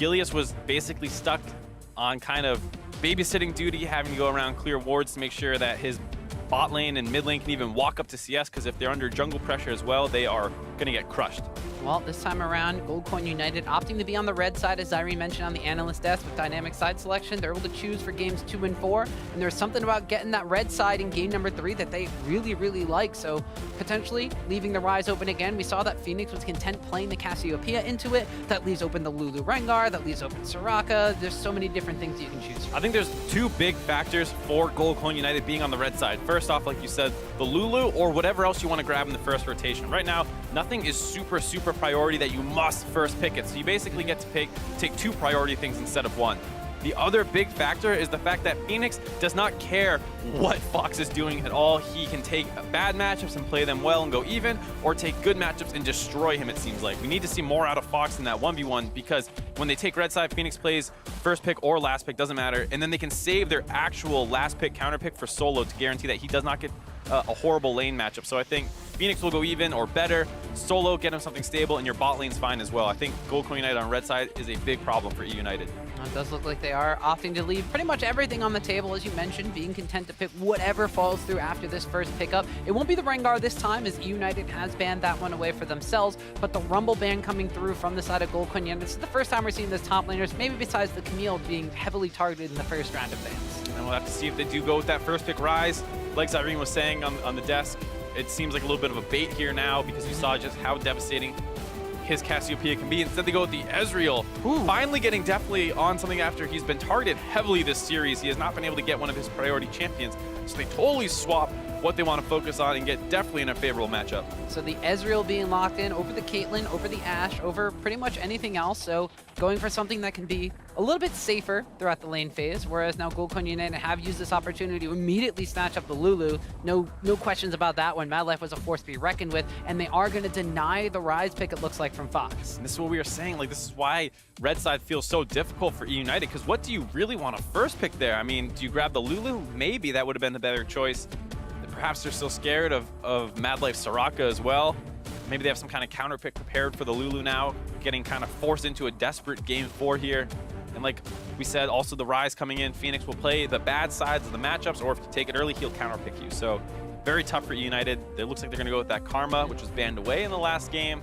Gilius was basically stuck on kind of babysitting duty, having to go around clear wards to make sure that his bot lane and mid lane can even walk up to CS, because if they're under jungle pressure as well, they are going to get crushed. Well, this time around, Goldcoin United opting to be on the red side, as Irene mentioned on the analyst desk with dynamic side selection. They're able to choose for games 2 and 4, and there's something about getting that red side in game number 3 that they really, really like. So potentially leaving the Ryze open again. We saw that Phoenix was content playing the Cassiopeia into it. That leaves open the Lulu Rengar, that leaves open Soraka. There's so many different things you can choose from. I think there's 2 big factors for Goldcoin United being on the red side. First off, like you said, the Lulu or whatever else you want to grab in the first rotation. Right now, nothing is super priority that you must first pick it. So you basically get to take 2 priority things instead of 1. The other big factor is the fact that Phoenix does not care what Fox is doing at all. He can take bad matchups and play them well and go even, or take good matchups and destroy him, it seems like. We need to see more out of Fox in that 1v1, because when they take red side, Phoenix plays first pick or last pick, doesn't matter, and then they can save their actual last pick counter pick for solo to guarantee that he does not get a horrible lane matchup. So I think Phoenix will go even or better. Solo, get him something stable, and your bot lane's fine as well. I think Goldcoin United on red side is a big problem for eUnited. It does look like they are opting to leave pretty much everything on the table, as you mentioned, being content to pick whatever falls through after this first pickup. It won't be the Rengar this time, as eUnited has banned that one away for themselves, but the Rumble ban coming through from the side of Goldcoin United. This is the first time we're seeing this top laners, maybe besides the Camille being heavily targeted in the first round of bans. And we'll have to see if they do go with that first pick Ryze. Like Irene was saying on the desk, it seems like a little bit of a bait here now, because you saw just how devastating his Cassiopeia can be. Instead, they go with the Ezreal, finally getting definitely on something after he's been targeted heavily this series. He has not been able to get one of his priority champions, so they totally swap what they want to focus on and get definitely in a favorable matchup. So the Ezreal being locked in over the Caitlyn, over the Ashe, over pretty much anything else. So going for something that can be a little bit safer throughout the lane phase, whereas now Goldcoin United have used this opportunity to immediately snatch up the Lulu. No questions about that one. Mad Life was a force to be reckoned with, and they are going to deny the Ryze pick, it looks like, from Fox. And this is what we were saying, like, this is why red side feels so difficult for eUnited, because what do you really want to first pick there? I mean, do you grab the Lulu? Maybe that would have been the better choice. Perhaps they're still scared of Mad Life Soraka as well. Maybe they have some kind of counter pick prepared for the Lulu now, getting kind of forced into a desperate game 4 here. And like we said, also the Ryze coming in, Phoenix will play the bad sides of the matchups, or if you take it early, he'll counter pick you. So very tough for United. It looks like they're going to go with that Karma, which was banned away in the last game.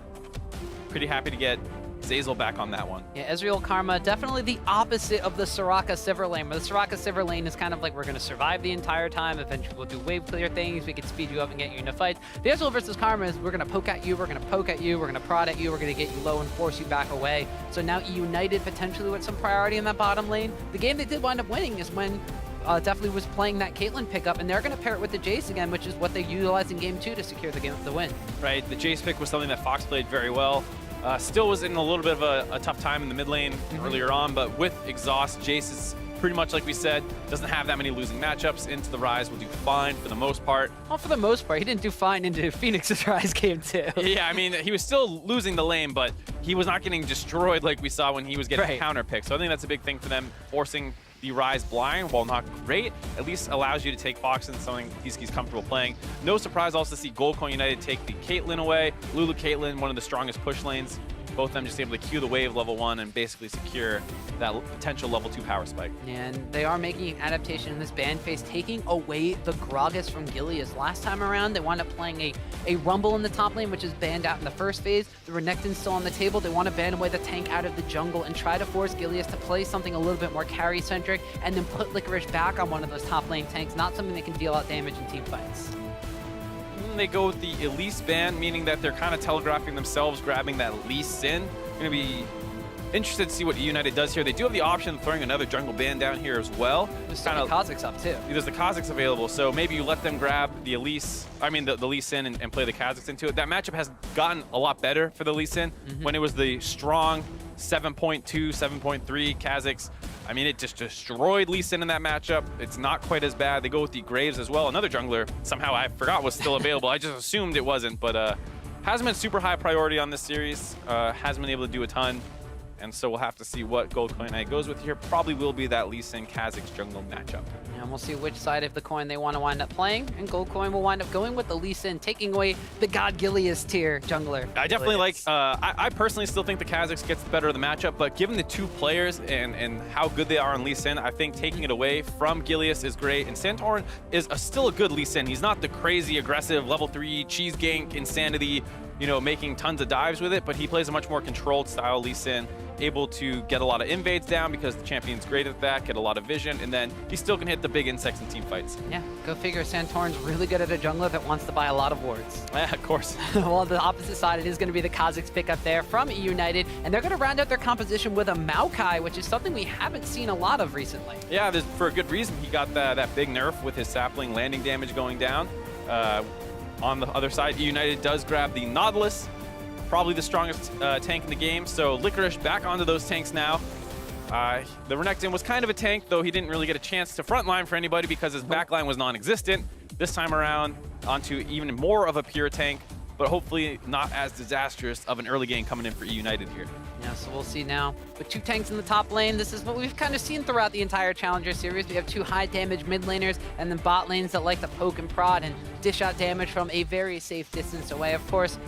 Pretty happy to get Zeyzal back on that one. Yeah, Ezreal Karma, definitely the opposite of the Soraka Sivir lane. But the Soraka Sivir lane is kind of like, we're going to survive the entire time. Eventually we'll do wave clear things. We can speed you up and get you into fights. The Ezreal versus Karma is, we're going to poke at you, we're going to poke at you, we're going to prod at you, we're going to get you low and force you back away. So now eUnited potentially with some priority in that bottom lane. The game they did wind up winning is when definitely was playing that Caitlyn pickup, and they're going to pair it with the Jace again, which is what they utilized in game 2 to secure the win. Right, the Jace pick was something that Fox played very well. Still was in a little bit of a tough time in the mid lane earlier on, but with Exhaust, Jace is pretty much like we said, doesn't have that many losing matchups. Into the Ryze will do fine for the most part. Well, for the most part, he didn't do fine into Phoenix's Ryze game too. Yeah, I mean, he was still losing the lane, but he was not getting destroyed like we saw when he was getting counter picked. So I think that's a big thing for them, forcing the Ryze blind, while not great, at least allows you to take Fox into something he's comfortable playing. No surprise also to see Goldcoin United take the Caitlyn away. Lulu Caitlyn, one of the strongest push lanes. Both of them just able to queue the wave level 1 and basically secure that potential level 2 power spike. And they are making an adaptation in this ban phase, taking away the Gragas from Gilius. Last time around, they wound up playing a Rumble in the top lane, which is banned out in the first phase. The Renekton's still on the table. They want to ban away the tank out of the jungle and try to force Gilius to play something a little bit more carry-centric, and then put Licorice back on one of those top lane tanks, not something that can deal out damage in team fights. They go with the Elise ban, meaning that they're kind of telegraphing themselves grabbing that Elise Sin. Going to be interested to see what eUnited does here. They do have the option of throwing another jungle ban down here as well. There's kind of Kha'Zix up too. There's the Kha'Zix available, so maybe you let them grab the Elise, the Lee Sin and play the Kha'Zix into it. That matchup has gotten a lot better for the Lee Sin. When it was the strong 7.2, 7.3 Kha'Zix. I mean, it just destroyed Lee Sin in that matchup. It's not quite as bad. They go with the Graves as well. Another jungler, somehow I forgot was still available. I just assumed it wasn't, but hasn't been super high priority on this series. Hasn't been able to do a ton. And so we'll have to see what Gold Coin United goes with here. Probably will be that Lee Sin Kha'Zix jungle matchup. And we'll see which side of the coin they want to wind up playing. And Gold Coin will wind up going with the Lee Sin, taking away the God Gilius tier jungler. I definitely like, I personally still think the Kha'Zix gets the better of the matchup, but given the two players and how good they are on Lee Sin, I think taking it away from Gilius is great. And Santorin is still a good Lee Sin. He's not the crazy, aggressive, level 3 cheese gank insanity, you know, making tons of dives with it, but he plays a much more controlled style Lee Sin, able to get a lot of invades down because the champion's great at that, get a lot of vision, and then he still can hit the big insects in team fights. Yeah, go figure. Santorin's really good at a jungler that wants to buy a lot of wards. Yeah, of course. Well, the opposite side, it is going to be the Kha'Zix pick up there from eUnited, and they're going to round out their composition with a Maokai, which is something we haven't seen a lot of recently. Yeah, for a good reason. He got that big nerf with his sapling landing damage going down. On the other side, eUnited does grab the Nautilus, probably the strongest tank in the game. So Licorice back onto those tanks now. The Renekton was kind of a tank, though he didn't really get a chance to frontline for anybody because his backline was non-existent. This time around, onto even more of a pure tank, but hopefully not as disastrous of an early game coming in for eUnited here. Yeah, so we'll see now. With 2 tanks in the top lane, this is what we've kind of seen throughout the entire Challenger series. We have 2 high damage mid laners and then bot lanes that like to poke and prod and dish out damage from a very safe distance away. Of course,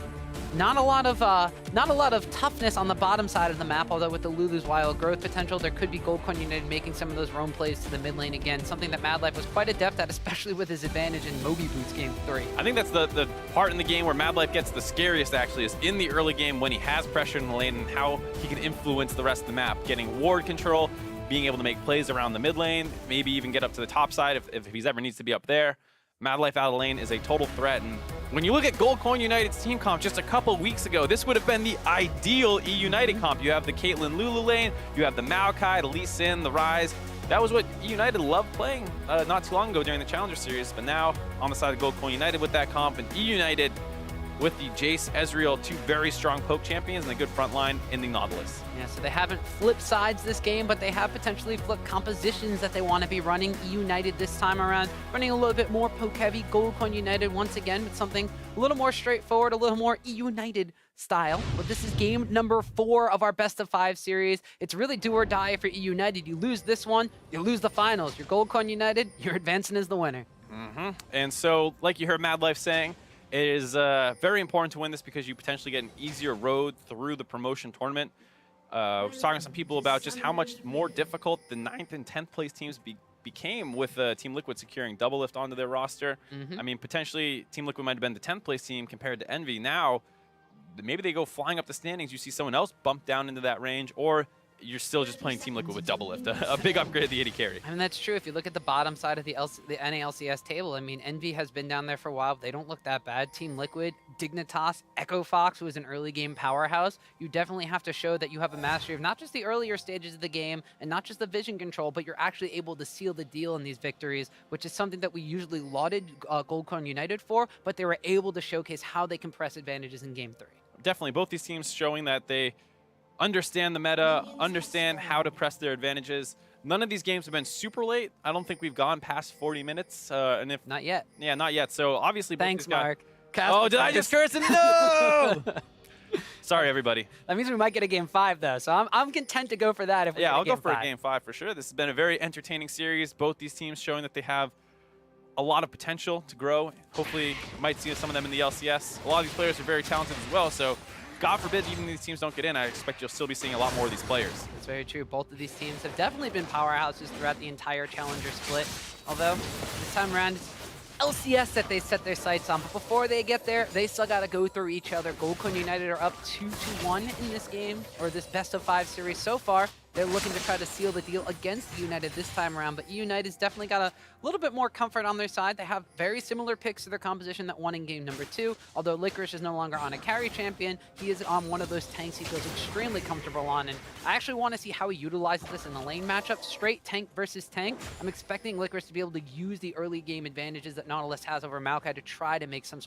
not a lot of toughness on the bottom side of the map, although with the Lulu's wild growth potential, there could be Gold Coin United making some of those roam plays to the mid lane again, something that MadLife was quite adept at, especially with his advantage in Moby Boots Game 3. I think that's the part in the game where MadLife gets the scariest, actually, is in the early game when he has pressure in the lane and how he can influence the rest of the map, getting ward control, being able to make plays around the mid lane, maybe even get up to the top side if he ever needs to be up there. MadLife out of the lane is a total threat, and when you look at Gold Coin United's team comp just a couple weeks ago, this would have been the ideal eUnited comp. You have the Caitlyn Lulu lane, you have the Maokai, the Lee Sin, the Ryze. That was what eUnited loved playing not too long ago during the Challenger Series, but now on the side of Gold Coin United with that comp, and eUnited with the Jace, Ezreal, 2 very strong poke champions and a good front line in the Nautilus. Yeah, so they haven't flipped sides this game, but they have potentially flipped compositions that they want to be running. eUnited this time around, running a little bit more poke-heavy. Gold Coin United once again with something a little more straightforward, a little more eUnited style. But this is game number 4 of our best-of-5 series. It's really do or die for eUnited. You lose this one, you lose the finals. You're Gold Coin United, you're advancing as the winner. And so, like you heard MadLife saying, it is very important to win this because you potentially get an easier road through the promotion tournament. I was talking to some people about just how much more difficult the 9th and 10th place teams became with Team Liquid securing double lift onto their roster. I mean, potentially Team Liquid might have been the 10th place team compared to Envy. Now, maybe they go flying up the standings. You see someone else bump down into that range, or you're still just playing Team Liquid with double lift, a big upgrade at the AD carry. I mean, that's true. If you look at the bottom side of the NALCS table, I mean, Envy has been down there for a while. They don't look that bad. Team Liquid, Dignitas, Echo Fox, who is an early game powerhouse. You definitely have to show that you have a mastery of not just the earlier stages of the game and not just the vision control, but you're actually able to seal the deal in these victories, which is something that we usually lauded Gold Coin United for, but they were able to showcase how they can press advantages in Game 3. Definitely, both these teams showing that they understand the meta, understand how to press their advantages. None of these games have been super late. I don't think we've gone past 40 minutes. And if not yet. Yeah, not yet. So obviously, thanks, Mark. Oh, did I just curse it? No! Sorry, everybody. That means we might get a Game 5, though. So I'm content to go for that. If we yeah, get I'll go for 5. a Game 5 for sure. This has been a very entertaining series. Both these teams showing that they have a lot of potential to grow. Hopefully, you might see some of them in the LCS. A lot of these players are very talented as well. So God forbid even these teams don't get in, I expect you'll still be seeing a lot more of these players. That's very true. Both of these teams have definitely been powerhouses throughout the entire Challenger split. Although, this time around, it's LCS that they set their sights on. But before they get there, they still got to go through each other. Gold Coin United are up 2-1 in this game, or this best-of-5 series so far. They're looking to try to seal the deal against eUnited this time around, but eUnited's definitely got a little bit more comfort on their side. They have very similar picks to their composition that won in game number 2, although Licorice is no longer on a carry champion. He is on one of those tanks he feels extremely comfortable on, and I actually want to see how he utilizes this in the lane matchup. Straight tank versus tank. I'm expecting Licorice to be able to use the early game advantages that Nautilus has over Maokai to try to make some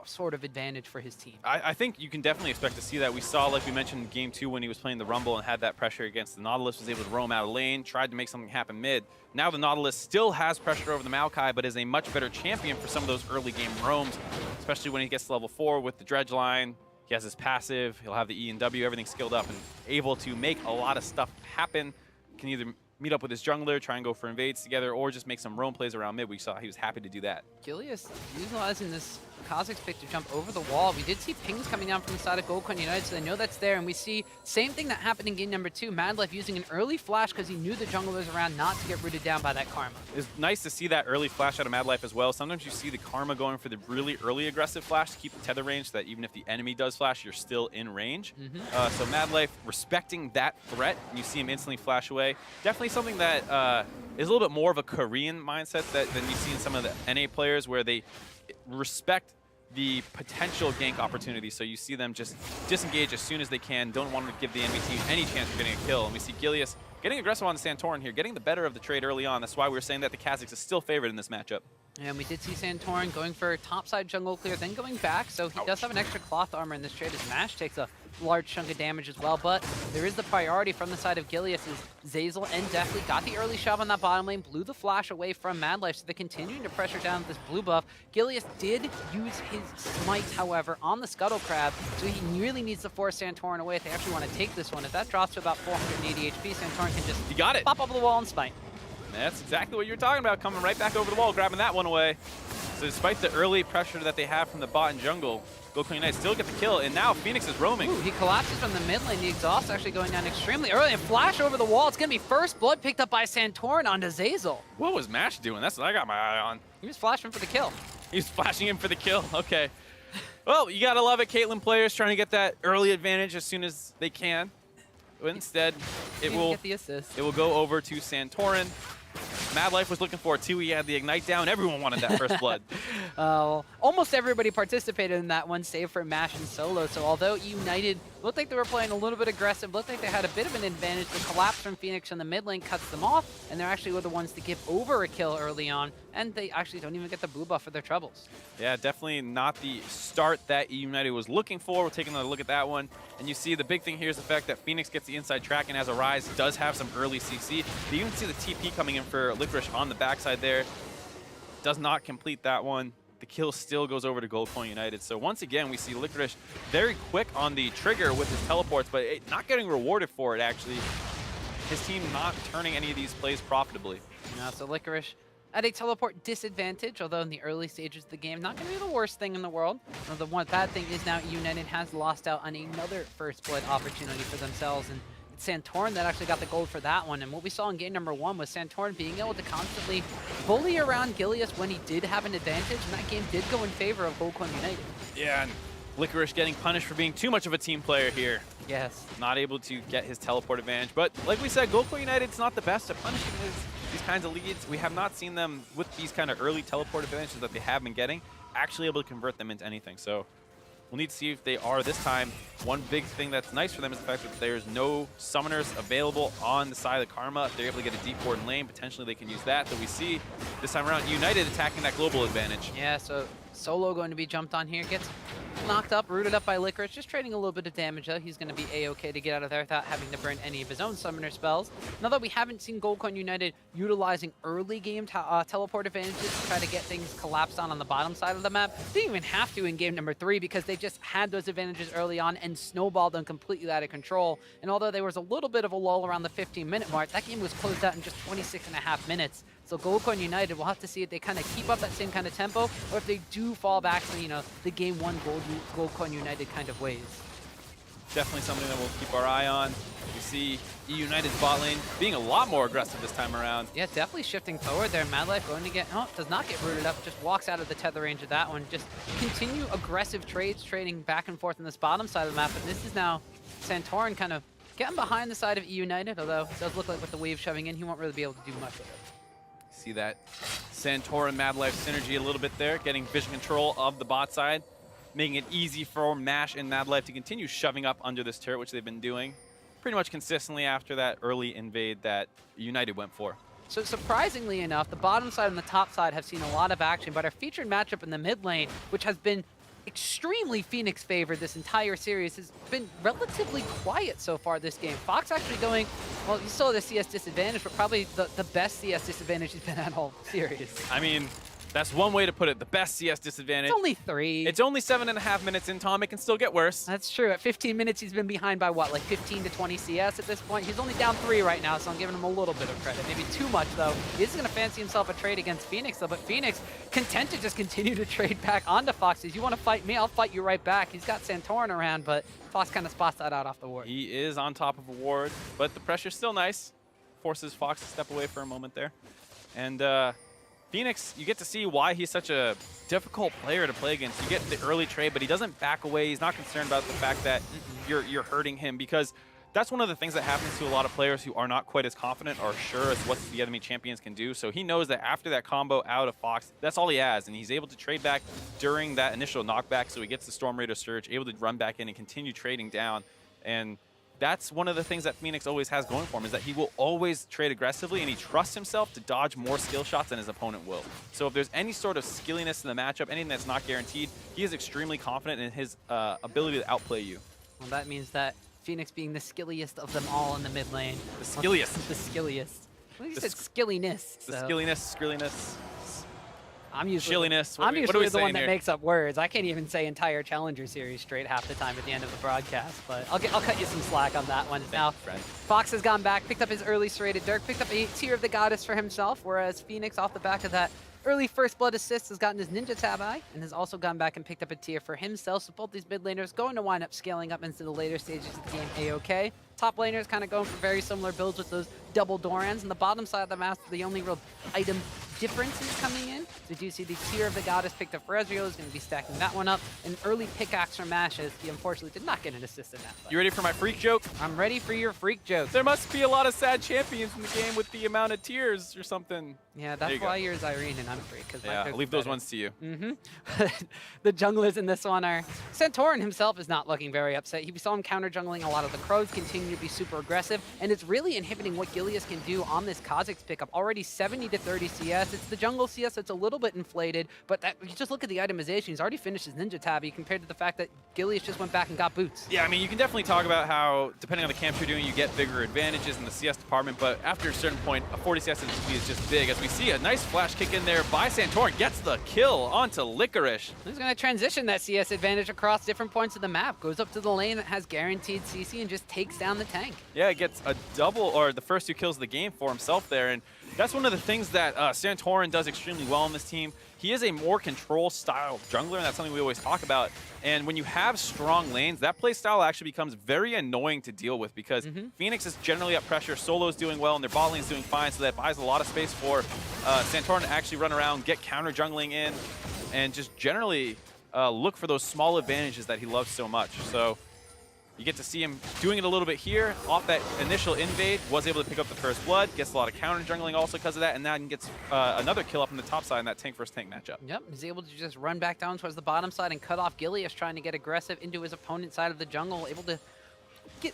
sort of advantage for his team. I think you can definitely expect to see that. We saw, like we mentioned in game 2 when he was playing the Rumble and had that pressure against the Nautilus, was able to roam out of lane, tried to make something happen mid. Now the Nautilus still has pressure over the Maokai, but is a much better champion for some of those early game roams, especially when he gets to level 4 with the Dredge line. He has his passive. He'll have the E and W, everything skilled up and able to make a lot of stuff happen. Can either meet up with his jungler, try and go for invades together, or just make some roam plays around mid. We saw he was happy to do that. Gilius utilizing this Kha'Zix pick to jump over the wall. We did see pings coming down from the side of GoldCoin United, so they know that's there. And we see same thing that happened in game number 2. Madlife using an early flash because he knew the jungle was around not to get rooted down by that Karma. It's nice to see that early flash out of Madlife as well. Sometimes you see the Karma going for the really early aggressive flash to keep the tether range so that even if the enemy does flash, you're still in range. So Madlife respecting that threat, and you see him instantly flash away. Definitely something that is a little bit more of a Korean mindset than you see in some of the NA players where they respect the potential gank opportunity. So you see them just disengage as soon as they can, don't want to give the enemy team any chance of getting a kill. And we see Gilius getting aggressive on the Santorin here, getting the better of the trade early on. That's why we were saying that the Kha'Zix is still favored in this matchup. And we did see Santorin going for topside jungle clear, then going back. So he does have an extra cloth armor in this trade as Mash takes a large chunk of damage as well. But there is the priority from the side of Gilius as Zeyzal and Deathly got the early shove on that bottom lane, blew the flash away from Madlife. So they're continuing to pressure down this blue buff. Gilius did use his smite, however, on the Scuttle Crab. So he really needs to force Santorin away if they actually want to take this one. If that drops to about 480 HP, Santorin can just pop up the wall and smite. That's exactly what you're talking about, coming right back over the wall, grabbing that one away. So despite the early pressure that they have from the bot and jungle, GoldCoin United still get the kill, and now Phoenix is roaming. Ooh, he collapses from the mid lane. The exhaust actually going down extremely early. And flash over the wall. It's going to be first blood picked up by Santorin onto Zeyzal. What was Mash doing? That's what I got my eye on. He was flashing for the kill. He was flashing in for the kill. Okay. Well, you got to love it. Caitlyn players trying to get that early advantage as soon as they can. But instead, it will get the assist. It will go over to Santorin. Madlife was looking for it too. He had the ignite down. Everyone wanted that first blood. Well, almost everybody participated in that one, save for Mash and Solo. So although eUnited looked like they were playing a little bit aggressive, looked like they had a bit of an advantage, the collapse from Phoenix in the mid lane cuts them off, and they're actually the ones to give over a kill early on, and they actually don't even get the blue buff for their troubles. Yeah, definitely not the start that eUnited was looking for. We're taking another look at that one. And you see the big thing here is the fact that Phoenix gets the inside track and as a Rise does have some early CC. You even see the TP coming in for Licorice on the backside there. Does not complete that one. The kill still goes over to GoldCoin United. So once again, we see Licorice very quick on the trigger with his teleports, but not getting rewarded for it, actually. His team not turning any of these plays profitably. Yeah, so Licorice at a teleport disadvantage, although in the early stages of the game, not going to be the worst thing in the world. Well, the one bad thing is now eUnited has lost out on another first blood opportunity for themselves, and it's Santorin that actually got the gold for that one. And what we saw in game number 1 was Santorin being able to constantly bully around Gilius when he did have an advantage, and that game did go in favor of GoldCoin United. Yeah, and Licorice getting punished for being too much of a team player here. Yes. Not able to get his teleport advantage. But like we said, GoldCoin United's not the best at punishing these kinds of leads. We have not seen them with these kind of early teleport advantages that they have been getting, actually able to convert them into anything. So we'll need to see if they are this time. One big thing that's nice for them is the fact that there's no summoners available on the side of the Karma. If they're able to get a deep ward in lane, potentially they can use that. But we see this time around United attacking that global advantage. Yeah, so Solo going to be jumped on here, gets knocked up, rooted up by Licorice, just trading a little bit of damage though. He's going to be a-okay to get out of there without having to burn any of his own summoner spells. Now that we haven't seen GoldCoin United utilizing early game teleport advantages to try to get things collapsed on the bottom side of the map, they didn't even have to in game number 3 because they just had those advantages early on and snowballed them completely out of control. And although there was a little bit of a lull around the 15-minute mark, that game was closed out in just 26.5 minutes. So GoldCoin United, we'll have to see if they kind of keep up that same kind of tempo, or if they do fall back to, you know, the game 1 GoldCoin United kind of ways. Definitely something that we'll keep our eye on. You see eUnited's bot lane being a lot more aggressive this time around. Yeah, definitely shifting forward there. Madlife going to get, oh, does not get rooted up, just walks out of the tether range of that one. Just continue aggressive trades, trading back and forth on this bottom side of the map. And this is now Santorin kind of getting behind the side of eUnited, although it does look like with the wave shoving in, he won't really be able to do much with it. See that Santorin Madlife synergy a little bit there, getting vision control of the bot side, making it easy for Mash and Madlife to continue shoving up under this turret, which they've been doing pretty much consistently after that early invade that United went for. So surprisingly enough, the bottom side and the top side have seen a lot of action, but our featured matchup in the mid lane, which has been extremely Phoenix favored this entire series, has been relatively quiet so far this game. Fox actually going, well, he's still at a CS disadvantage, but probably the best CS disadvantage he's been at all series. I mean, That's one way to put it. The best CS disadvantage. It's only 3. It's only 7.5 minutes in, Tom. It can still get worse. That's true. At 15 minutes, he's been behind by what, like 15 to 20 CS at this point? He's only down 3 right now, so I'm giving him a little bit of credit. Maybe too much, though. He is going to fancy himself a trade against Phoenix, though, but Phoenix content to just continue to trade back onto Fox. You want to fight me, I'll fight you right back. He's got Santorin around, but Fox kind of spots that out off the ward. He is on top of a ward, but the pressure's still nice. Forces Fox to step away for a moment there. And Phoenix, you get to see why he's such a difficult player to play against. You get the early trade, but he doesn't back away. He's not concerned about the fact that you're hurting him, because that's one of the things that happens to a lot of players who are not quite as confident or sure as what the enemy champions can do. So he knows that after that combo out of Fox, that's all he has, and he's able to trade back during that initial knockback, so he gets the Storm Raider Surge, able to run back in and continue trading down. And that's one of the things that Phoenix always has going for him, is that he will always trade aggressively, and he trusts himself to dodge more skill shots than his opponent will. So if there's any sort of skilliness in the matchup, anything that's not guaranteed, he is extremely confident in his ability to outplay you. Well, that means that Phoenix being the skilliest of them all in the mid lane. The skilliest. The skilliest. Well, you said skilliness. The so. skilliness. I'm usually, Chilliness. I'm usually the one that here? makes up words. I can't even say entire Challenger Series straight half the time at the end of the broadcast, but I'll cut you some slack on that one. Now, Fox has gone back, picked up his early serrated Dirk, picked up a tier of the Goddess for himself, whereas Phoenix, off the back of that early first blood assist, has gotten his Ninja Tab Eye and has also gone back and picked up a tier for himself. So both these mid laners going to wind up scaling up into the later stages of the game A-OK. Top laners kind of going for very similar builds with those double Dorans. And the bottom side of the map, the only real item differences coming in. So you do see the tier of the Goddess picked up for Ezreal. Is going to be stacking that one up. An early pickaxe from Ashes. He unfortunately did not get an assist in that fight. You ready for my freak joke? I'm ready for your freak joke. There must be a lot of sad champions in the game with the amount of tiers or something. Yeah, that's why you're Zyrene and I'm freak. Yeah, I'll leave those ones to you. The junglers in this one are... Santorin himself is not looking very upset. We saw him counter jungling a lot of the Crows, continue to be super aggressive, and it's really inhibiting what Gilius can do on this Kha'Zix pickup. Already 70 to 30 CS. It's the jungle CS that's a little bit inflated, but you just look at the itemization. He's already finished his Ninja Tabby compared to the fact that Gilius just went back and got boots. Yeah, I mean, you can definitely talk about how, depending on the camps you're doing, you get bigger advantages in the CS department, but after a certain point, a 40 CS is just big. As we see a nice flash kick in there by Santorin, gets the kill onto Licorice. He's going to transition that CS advantage across different points of the map. Goes up to the lane that has guaranteed CC and just takes down the tank. Yeah, gets a double, or the first 2 kills of the game for himself there, and that's one of the things that Santorin does extremely well on this team. He is a more control style jungler, and that's something we always talk about. And when you have strong lanes, that play style actually becomes very annoying to deal with, because Phoenix is generally up pressure, Solo's doing well, and their bot lane's doing fine, so that buys a lot of space for Santorin to actually run around, get counter jungling in, and just generally look for those small advantages that he loves so much. So you get to see him doing it a little bit here. Off that initial invade, was able to pick up the first blood, gets a lot of counter jungling also because of that, and then gets another kill up on the top side in that tank versus tank matchup. Yep, he's able to just run back down towards the bottom side and cut off Gilius, trying to get aggressive into his opponent's side of the jungle, able to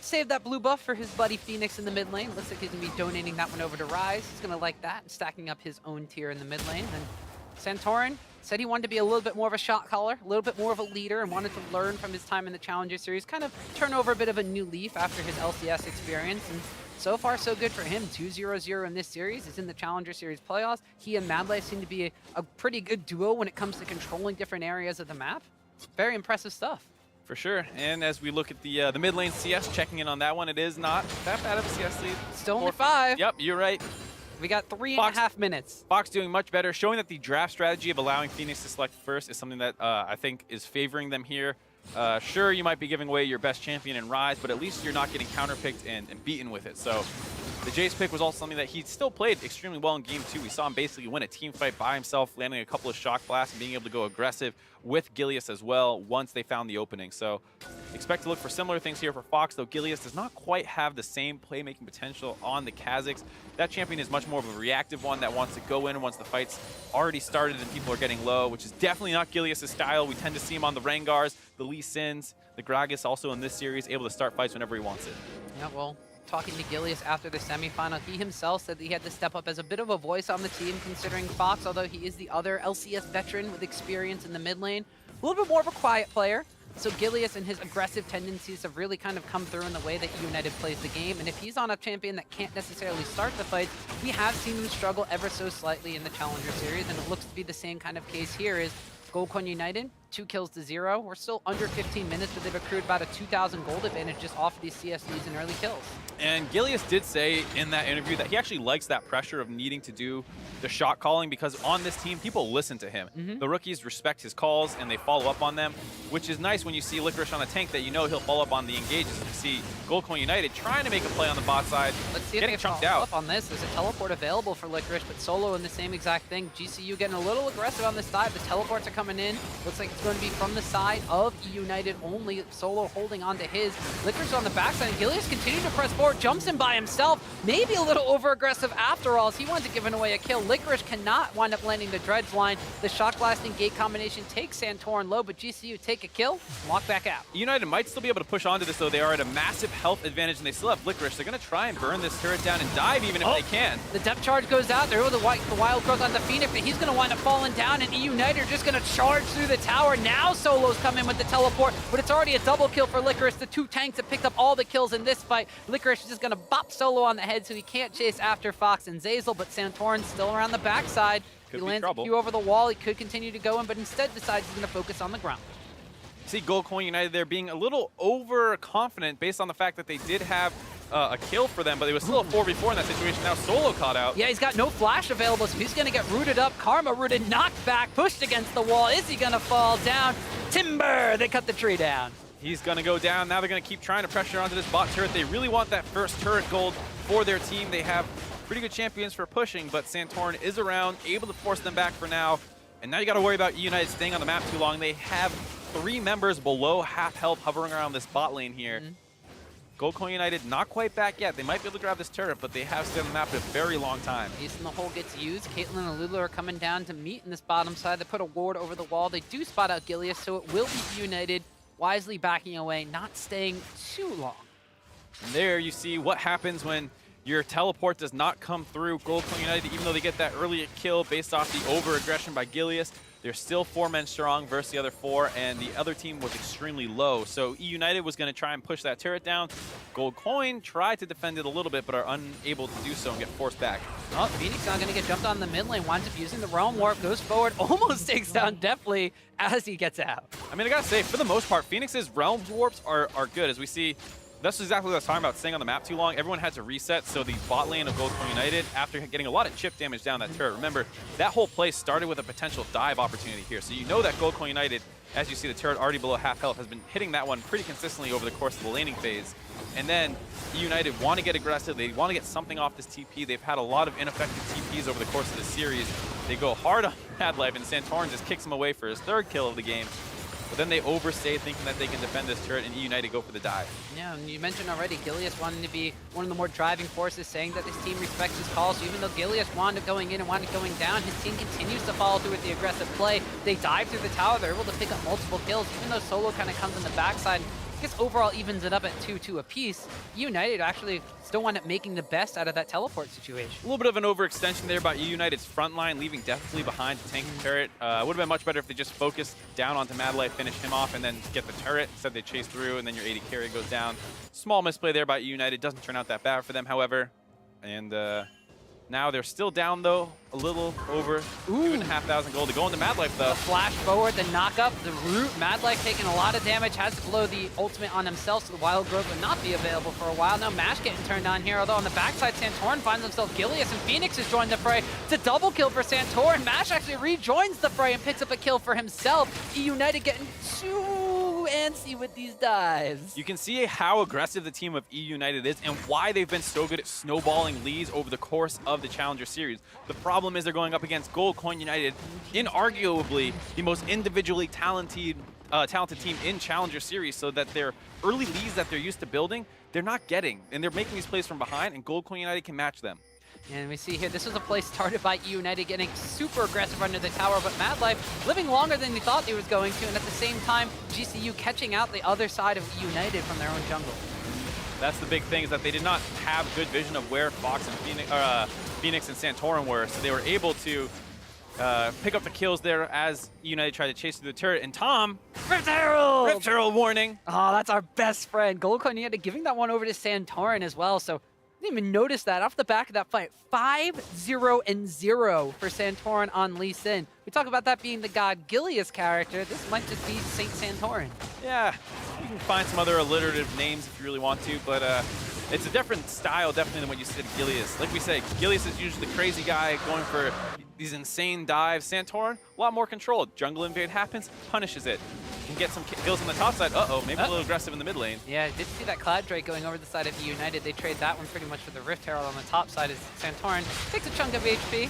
save that blue buff for his buddy Phoenix in the mid lane. Looks like he's going to be donating that one over to Ryze. He's going to like that, and stacking up his own tier in the mid lane. And Santorin said he wanted to be a little bit more of a shot caller, a little bit more of a leader, and wanted to learn from his time in the Challenger Series, kind of turn over a bit of a new leaf after his LCS experience. And so far, so good for him. 2-0-0 in this series. He's in the Challenger Series playoffs. He and Madley seem to be a pretty good duo when it comes to controlling different areas of the map. Very impressive stuff. For sure. And as we look at the mid lane CS, checking in on that one, it is not that bad of a CS lead. Still only 5. Yep, you're right. We got 3.5 minutes. Fox doing much better, showing that the draft strategy of allowing Phoenix to select first is something that I think is favoring them here. Sure, you might be giving away your best champion in Ryze, but at least you're not getting counterpicked and beaten with it. So the Jace pick was also something that he still played extremely well in Game 2. We saw him basically win a team fight by himself, landing a couple of shock blasts and being able to go aggressive with Gilius as well once they found the opening. So expect to look for similar things here for Fox, though Gilius does not quite have the same playmaking potential on the Kha'Zix. That champion is much more of a reactive one that wants to go in once the fight's already started and people are getting low, which is definitely not Gilius' style. We tend to see him on the Rengars, the Lee Sins, the Gragas also in this series, able to start fights whenever he wants it. Yeah, well, talking to Gilius after the semifinal, he himself said that he had to step up as a bit of a voice on the team, considering Fox, although he is the other LCS veteran with experience in the mid lane, a little bit more of a quiet player. So Gilius and his aggressive tendencies have really kind of come through in the way that eUnited plays the game. And if he's on a champion that can't necessarily start the fight, we have seen him struggle ever so slightly in the Challenger Series. And it looks to be the same kind of case here is Goldcoin United, 2 kills to 0. We're still under 15 minutes, but they've accrued about a 2,000 gold advantage just off of these CSDs and early kills. And Gilius did say in that interview that he actually likes that pressure of needing to do the shot calling because on this team, people listen to him. The rookies respect his calls and they follow up on them, which is nice when you see Licorice on a tank that you know he'll follow up on the engages. You see Goldcoin United trying to make a play on the bot side, Let's see if getting they chunked follow out. up on this. There's a teleport available for Licorice, but Solo in the same exact thing. GCU getting a little aggressive on this side. The teleports are coming in. Looks like it's going to be from the side of eUnited only. Solo holding on to his. Licorice on the backside, and Gilius continuing to press forward, jumps in by himself. Maybe a little over-aggressive after all, as he winds up giving away a kill. Licorice cannot wind up landing the Dredge line. The shock blasting gate combination takes Santorin low, but GCU take a kill, walk back out. United might still be able to push onto this, though. They are at a massive health advantage, and they still have Licorice. They're going to try and burn this turret down and dive even if they can. The depth charge goes out. They're able to wipe the wild growth on the Phoenix, but he's going to wind up falling down, and eUnited are just going to charge through the tower. Now Solo's come in with the teleport, but it's already a double kill for Licorice. The 2 tanks have picked up all the kills in this fight. Licorice is just going to bop Solo on the head, so he can't chase after Fox and Zazel, but Santorin's still around the backside. He lands a Q over the wall. He could continue to go in, but instead decides he's going to focus on the ground. See Goldcoin United there being a little overconfident based on the fact that they did have a kill for them, but it was still a 4v4 in that situation. Now Solo caught out. Yeah, he's got no flash available, so he's going to get rooted up. Karma rooted, knocked back, pushed against the wall. Is he going to fall down? Timber! They cut the tree down. He's going to go down. Now they're going to keep trying to pressure onto this bot turret. They really want that first turret gold for their team. They have pretty good champions for pushing, but Santorin is around, able to force them back for now. And now you got to worry about eUnited staying on the map too long. They have 3 members below half health hovering around this bot lane here. Goldcoin United not quite back yet. They might be able to grab this turret, but they have stayed on the map for a very long time. Ace in the hole gets used. Caitlyn and Lulu are coming down to meet in this bottom side. They put a ward over the wall. They do spot out Gilius, so it will be United wisely backing away, not staying too long. And there you see what happens when your teleport does not come through. Goldcoin United, even though they get that early kill based off the over-aggression by Gilius, they're still 4 men strong versus the other 4, and the other team was extremely low. So eUnited was going to try and push that turret down. Goldcoin tried to defend it a little bit, but are unable to do so and get forced back. Oh, Phoenix not going to get jumped on the mid lane. Winds up using the Realm Warp, goes forward, almost takes down definitely as he gets out. I mean, I got to say, for the most part, Phoenix's Realm Warps are good. As we see, that's exactly what I was talking about, staying on the map too long. Everyone had to reset, so the bot lane of Goldcoin United, after getting a lot of chip damage down that turret, remember, that whole play started with a potential dive opportunity here. So you know that Goldcoin United, as you see the turret already below half health, has been hitting that one pretty consistently over the course of the laning phase. And then eUnited want to get aggressive. They want to get something off this TP. They've had a lot of ineffective TPs over the course of the series. They go hard on Mad Life, and Santorin just kicks him away for his 3rd kill of the game. But then they overstay thinking that they can defend this turret, and eUnited go for the dive. Yeah, and you mentioned already Gilius wanting to be one of the more driving forces, saying that this team respects his calls. So even though Gilius wanted going in and wanted going down, his team continues to follow through with the aggressive play. They dive through the tower. They're able to pick up multiple kills, even though Solo kind of comes in the backside. I guess overall evens it up at 2-2 apiece. United actually still wind up making the best out of that teleport situation. A little bit of an overextension there by eUnited's front line, leaving Deathly behind to tank the turret. Would have been much better if they just focused down onto Mad Life, finish him off, and then get the turret. Instead, they chase through, and then your 80 carry goes down. Small misplay there by eUnited. Doesn't turn out that bad for them, however. And now they're still down, though, a little over 2,500 gold to go into Mad Life, though. The flash forward, the knock up, the root. Mad Life taking a lot of damage, has to blow the ultimate on himself, so the Wild Growth would not be available for a while. Now Mash getting turned on here, although on the backside, Santorin finds himself Gilius, and Phoenix has joined the fray. It's a double kill for Santorin. Mash actually rejoins the fray and picks up a kill for himself. eUnited getting too antsy with these dives. You can see how aggressive the team of eUnited is and why they've been so good at snowballing leads over the course of the Challenger Series. The problem is they're going up against Goldcoin United, inarguably the most individually talented team in Challenger Series, so that their early leads that they're used to building, they're not getting. And they're making these plays from behind, and Goldcoin United can match them. And we see here, this was a play started by eUnited getting super aggressive under the tower, but Mad Life living longer than they thought he was going to, and at the same time, GCU catching out the other side of eUnited from their own jungle. That's the big thing, is that they did not have good vision of where Fox and Phoenix and Santorin were, so they were able to pick up the kills there as eUnited tried to chase through the turret. And Tom, Rift Herald! Rift Herald warning. Oh, that's our best friend. Goldcoin United giving that one over to Santorin as well. So didn't even notice that off the back of that fight. 5-0-0 for Santorin on Lee Sin. We talk about that being the God Gilius character. This might just be Saint Santorin. Yeah, you can find some other alliterative names if you really want to, but it's a different style definitely than what you said Gilius. Like we say, Gilius is usually the crazy guy going for these insane dives. Santorin, a lot more controlled. Jungle invade happens, punishes it. Can get some kills on the top side. Uh-oh, maybe a little aggressive in the mid lane. Yeah, I did see that Cloud Drake going over the side of eUnited. They trade that one pretty much for the Rift Herald on the top side as Santorin takes a chunk of HP.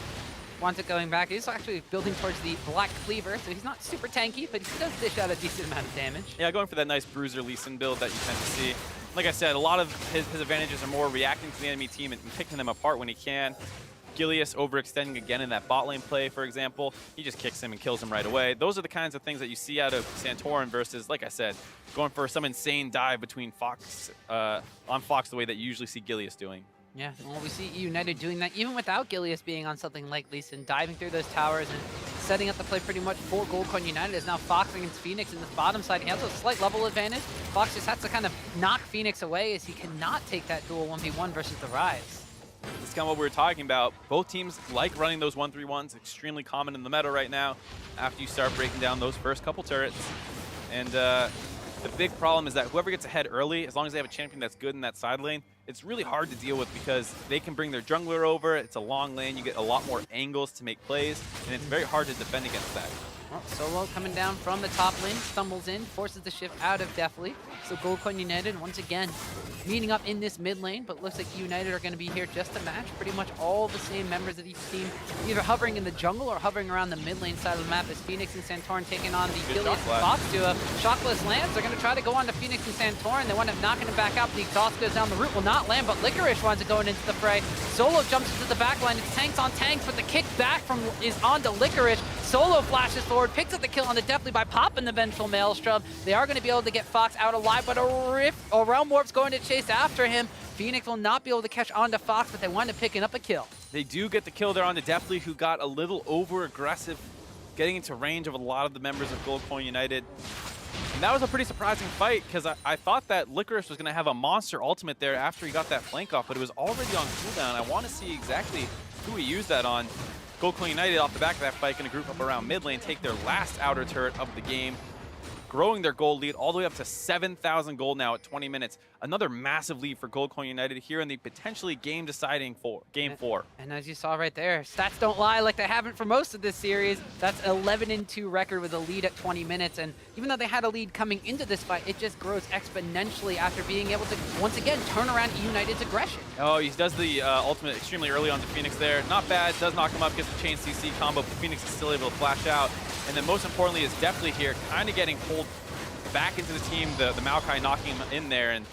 Wants it going back. He's actually building towards the Black Cleaver, so he's not super tanky, but he does dish out a decent amount of damage. Yeah, going for that nice Bruiser Lee Sin build that you tend to see. Like I said, a lot of his advantages are more reacting to the enemy team and picking them apart when he can. Gilius overextending again in that bot lane play, for example. He just kicks him and kills him right away. Those are the kinds of things that you see out of Santorin versus, like I said, going for some insane dive between Fox, on Fox the way that you usually see Gilius doing. Yeah, well, we see eUnited doing that even without Gilius being on something like Lee Sin, diving through those towers and setting up the play pretty much for Goldcoin United as now Fox against Phoenix in this bottom side. He has a slight level advantage. Fox just has to kind of knock Phoenix away as he cannot take that dual 1v1 versus the Rise. That's kind of what we were talking about. Both teams like running those 1-3-1s, extremely common in the meta right now after you start breaking down those first couple turrets. And the big problem is that whoever gets ahead early, as long as they have a champion that's good in that side lane, it's really hard to deal with because they can bring their jungler over. It's a long lane. You get a lot more angles to make plays, and it's very hard to defend against that. Well, Solo coming down from the top lane, stumbles in, forces the shift out of Deathly. So Goldcoin United once again meeting up in this mid lane, but looks like United are going to be here just to match pretty much all the same members of each team, either hovering in the jungle or hovering around the mid lane side of the map as Phoenix and Santorin taking on the Gilius and Fox duo. Shockless lands. They're going to try to go on to Phoenix and Santorin. They wind up knocking him back out, but the exhaust goes down the route. Will not land, but Licorice winds up going into the fray. Solo jumps into the back line. It's tanks on tanks, but the kick back is onto Licorice. Solo flashes forward, picks up the kill on the Deathly by popping the vengeful Maelstrom. They are going to be able to get Fox out alive, but a Realm Warp's going to chase after him. Phoenix will not be able to catch onto Fox, but they wind up picking up a kill. They do get the kill there on the Deathly, who got a little over-aggressive, getting into range of a lot of the members of Goldcoin United. And that was a pretty surprising fight, because I thought that Licorice was going to have a monster ultimate there after he got that flank off, but it was already on cooldown. I want to see exactly who he used that on. Goldcoin United off the back of that fight going to group up around mid lane, take their last outer turret of the game, growing their gold lead all the way up to 7,000 gold now at 20 minutes. Another massive lead for Goldcoin United here in the potentially game-deciding Game 4. And as you saw right there, stats don't lie like they haven't for most of this series. That's 11-2 record with a lead at 20 minutes. And even though they had a lead coming into this fight, it just grows exponentially after being able to, once again, turn around United's aggression. Oh, he does the ultimate extremely early on to Phoenix there. Not bad, does knock him up, gets the chain CC combo, but Phoenix is still able to flash out. And then most importantly is Deathly here, kind of getting pulled back into the team, the Maokai knocking him in there and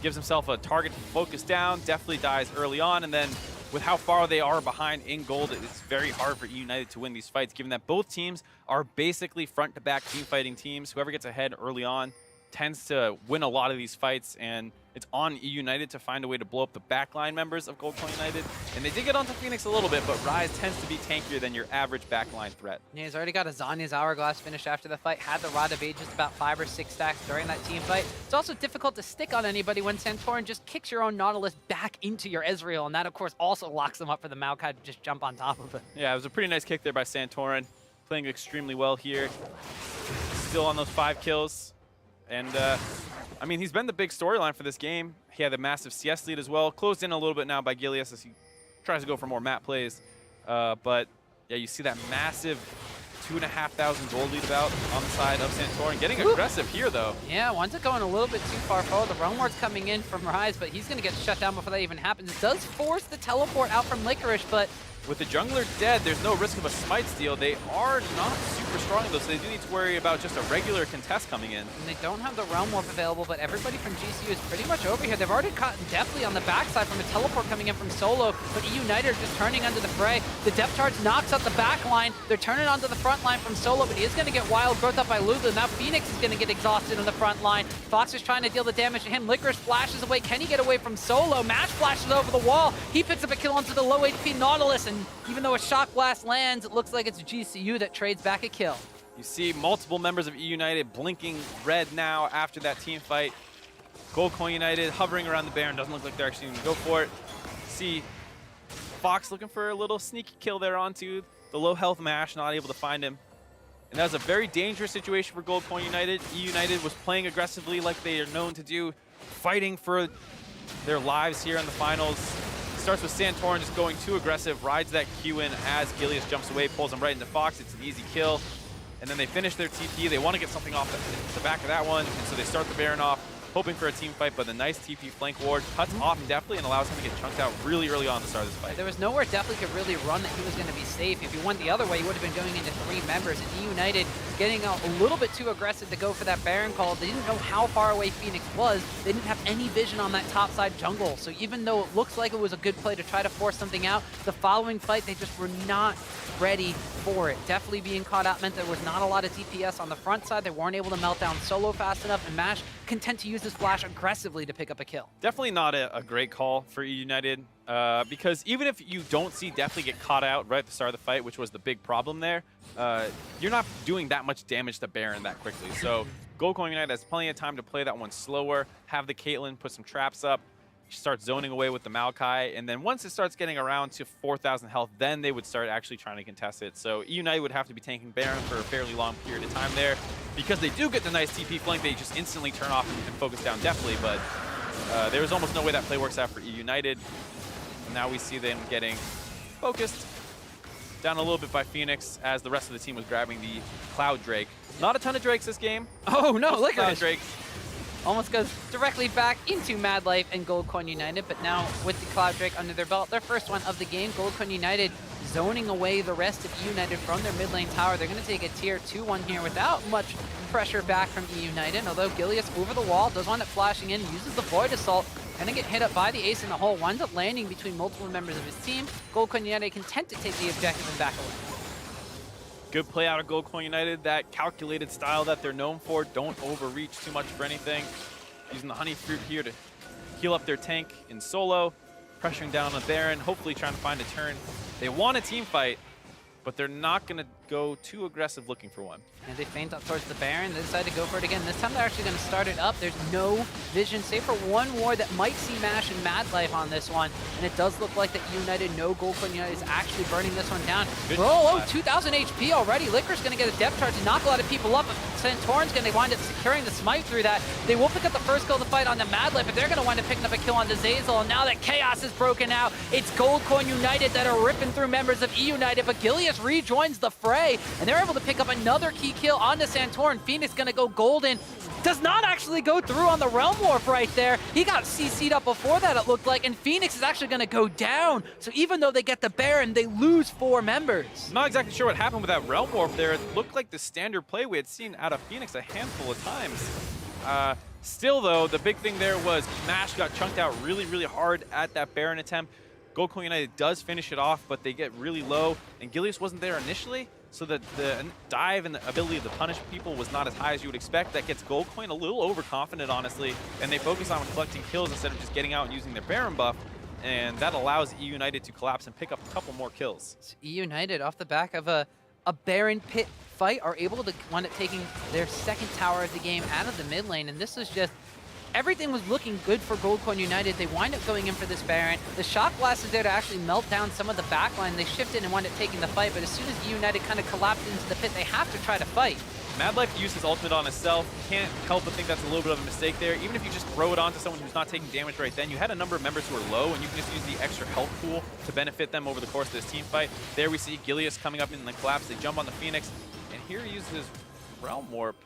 gives himself a target to focus down. Definitely dies early on, and then with how far they are behind in gold, it's very hard for eUnited to win these fights, given that both teams are basically front-to-back team fighting teams. Whoever gets ahead early on tends to win a lot of these fights, and it's on eUnited to find a way to blow up the backline members of Goldcoin United. And they did get onto Phoenix a little bit, but Rise tends to be tankier than your average backline threat. Yeah, he's already got a Zanya's Hourglass finish after the fight, had the Rod of Age just about 5 or 6 stacks during that team fight. It's also difficult to stick on anybody when Santorin just kicks your own Nautilus back into your Ezreal, and that, of course, also locks them up for the Maokai to just jump on top of it. Yeah, it was a pretty nice kick there by Santorin, playing extremely well here. Still on those 5 kills. And, I mean, he's been the big storyline for this game. He had a massive CS lead as well. Closed in a little bit now by Gilius as he tries to go for more map plays. But, yeah, you see that massive 2,500 gold lead about on the side of Santorin. Getting aggressive here, though. Yeah, winds up going a little bit too far forward. The Realm Ward's coming in from Rise, but he's going to get shut down before that even happens. It does force the teleport out from Licorice, but with the jungler dead, there's no risk of a smite steal. They are not super strong though, so they do need to worry about just a regular contest coming in. And they don't have the Realm Warp available, but everybody from GCU is pretty much over here. They've already caught Deathly on the backside from a teleport coming in from Solo, but eUnited are just turning under the fray. The depth charge knocks out the back line. They're turning onto the front line from Solo, but he is going to get wild growth up by Lulu. Now Phoenix is going to get exhausted on the front line. Fox is trying to deal the damage to him. Licorice flashes away. Can he get away from Solo? Mash flashes over the wall. He picks up a kill onto the low HP Nautilus, and even though a Shock Blast lands, it looks like it's GCU that trades back a kill. You see multiple members of eUnited blinking red now after that team fight. Gold Coin United hovering around the Baron. Doesn't look like they're actually going to go for it. See Fox looking for a little sneaky kill there onto the low health Mash, not able to find him. And that was a very dangerous situation for Gold Coin United. eUnited was playing aggressively like they are known to do, fighting for their lives here in the finals. Starts with Santorin just going too aggressive, rides that Q in as Gilius jumps away, pulls him right into Fox. It's an easy kill. And then they finish their TP. They want to get something off the back of that one, and so they start the Baron off, hoping for a team fight, but the nice TP flank ward cuts off definitely and allows him to get chunked out really early on to start this fight. There was nowhere Definitely could really run that he was going to be safe. If he went the other way, he would have been going into 3 members. And eUnited getting a little bit too aggressive to go for that Baron call. They didn't know how far away Phoenix was. They didn't have any vision on that top side jungle. So even though it looks like it was a good play to try to force something out, the following fight, they just were not ready for it. Definitely being caught out meant there was not a lot of DPS on the front side. They weren't able to melt down solo fast enough, and Mash content to use his flash aggressively to pick up a kill. Definitely not a great call for eUnited, because even if you don't see Definitely get caught out right at the start of the fight, which was the big problem there, you're not doing that much damage to Baron that quickly. So Gold Coin United has plenty of time to play that one slower, have the Caitlyn put some traps up, start zoning away with the Maokai, and then once it starts getting around to 4,000 health, then they would start actually trying to contest it. So eUnited would have to be tanking Baron for a fairly long period of time there. Because they do get the nice TP flank, they just instantly turn off and focus down Definitely, but there was almost no way that play works out for eUnited. And now we see them getting focused down a little bit by Phoenix as the rest of the team was grabbing the Cloud Drake. Not a ton of Drakes this game. Oh no, look at Cloud this. Drakes. Almost goes directly back into Mad Life and Gold Coin United, but now with the Cloud Drake under their belt, their first one of the game, Gold Coin United zoning away the rest of eUnited from their mid lane tower. They're going to take a tier 2-1 here without much pressure back from eUnited, although Gilius over the wall does wind up flashing in, uses the Void Assault, and then get hit up by the ace in the hole, winds up landing between multiple members of his team. Gold Coin United content to take the objective and back away. Good play out of Gold Coin United, that calculated style that they're known for. Don't overreach too much for anything. Using the Honey Fruit here to heal up their tank in solo, pressuring down on Baron, hopefully trying to find a turn. They want a team fight, but they're not going to go too aggressive looking for one. And they feint up towards the Baron. They decide to go for it again. This time they're actually going to start it up. There's no vision, save for one ward that might see Mash and Mad Life on this one. And it does look like that United, no Gold Coin United is actually burning this one down. Oh, 2,000 HP already. Liquor's going to get a depth charge to knock a lot of people up. But Santorin's going to wind up securing the smite through that. They will pick up the first kill of the fight on the Mad Life, but they're going to wind up picking up a kill on the Zazel. And now that Chaos is broken out, it's Gold Coin United that are ripping through members of eUnited, but Gilius rejoins the fray, and they're able to pick up another key kill onto Santorin. Phoenix going to go golden. Does not actually go through on the Realm Warp right there. He got CC'd up before that, it looked like, and Phoenix is actually going to go down. So even though they get the Baron, they lose 4 members. I'm not exactly sure what happened with that Realm Warp there. It looked like the standard play we had seen out of Phoenix a handful of times. Still, though, the big thing there was Mash got chunked out really, really hard at that Baron attempt. Gold Coin United does finish it off, but they get really low, and Gilius wasn't there initially, so the dive and the ability to punish people was not as high as you would expect. That gets Gold Coin a little overconfident, honestly, and they focus on collecting kills instead of just getting out and using their Baron buff, and that allows eUnited to collapse and pick up a couple more kills. So eUnited, off the back of a Baron pit fight, are able to wind up taking their second tower of the game out of the mid lane, and this is just... everything was looking good for Gold Coin United. They wind up going in for this Baron. The Shock Blast is there to actually melt down some of the backline. They shifted and wind up taking the fight, but as soon as eUnited kind of collapsed into the pit, they have to try to fight. Mad Life used his ultimate on himself. Can't help but think that's a little bit of a mistake there. Even if you just throw it onto someone who's not taking damage right then, you had a number of members who are low, and you can just use the extra health pool to benefit them over the course of this team fight. There we see Gilius coming up in the collapse. They jump on the Phoenix, and here he uses his Realm Warp.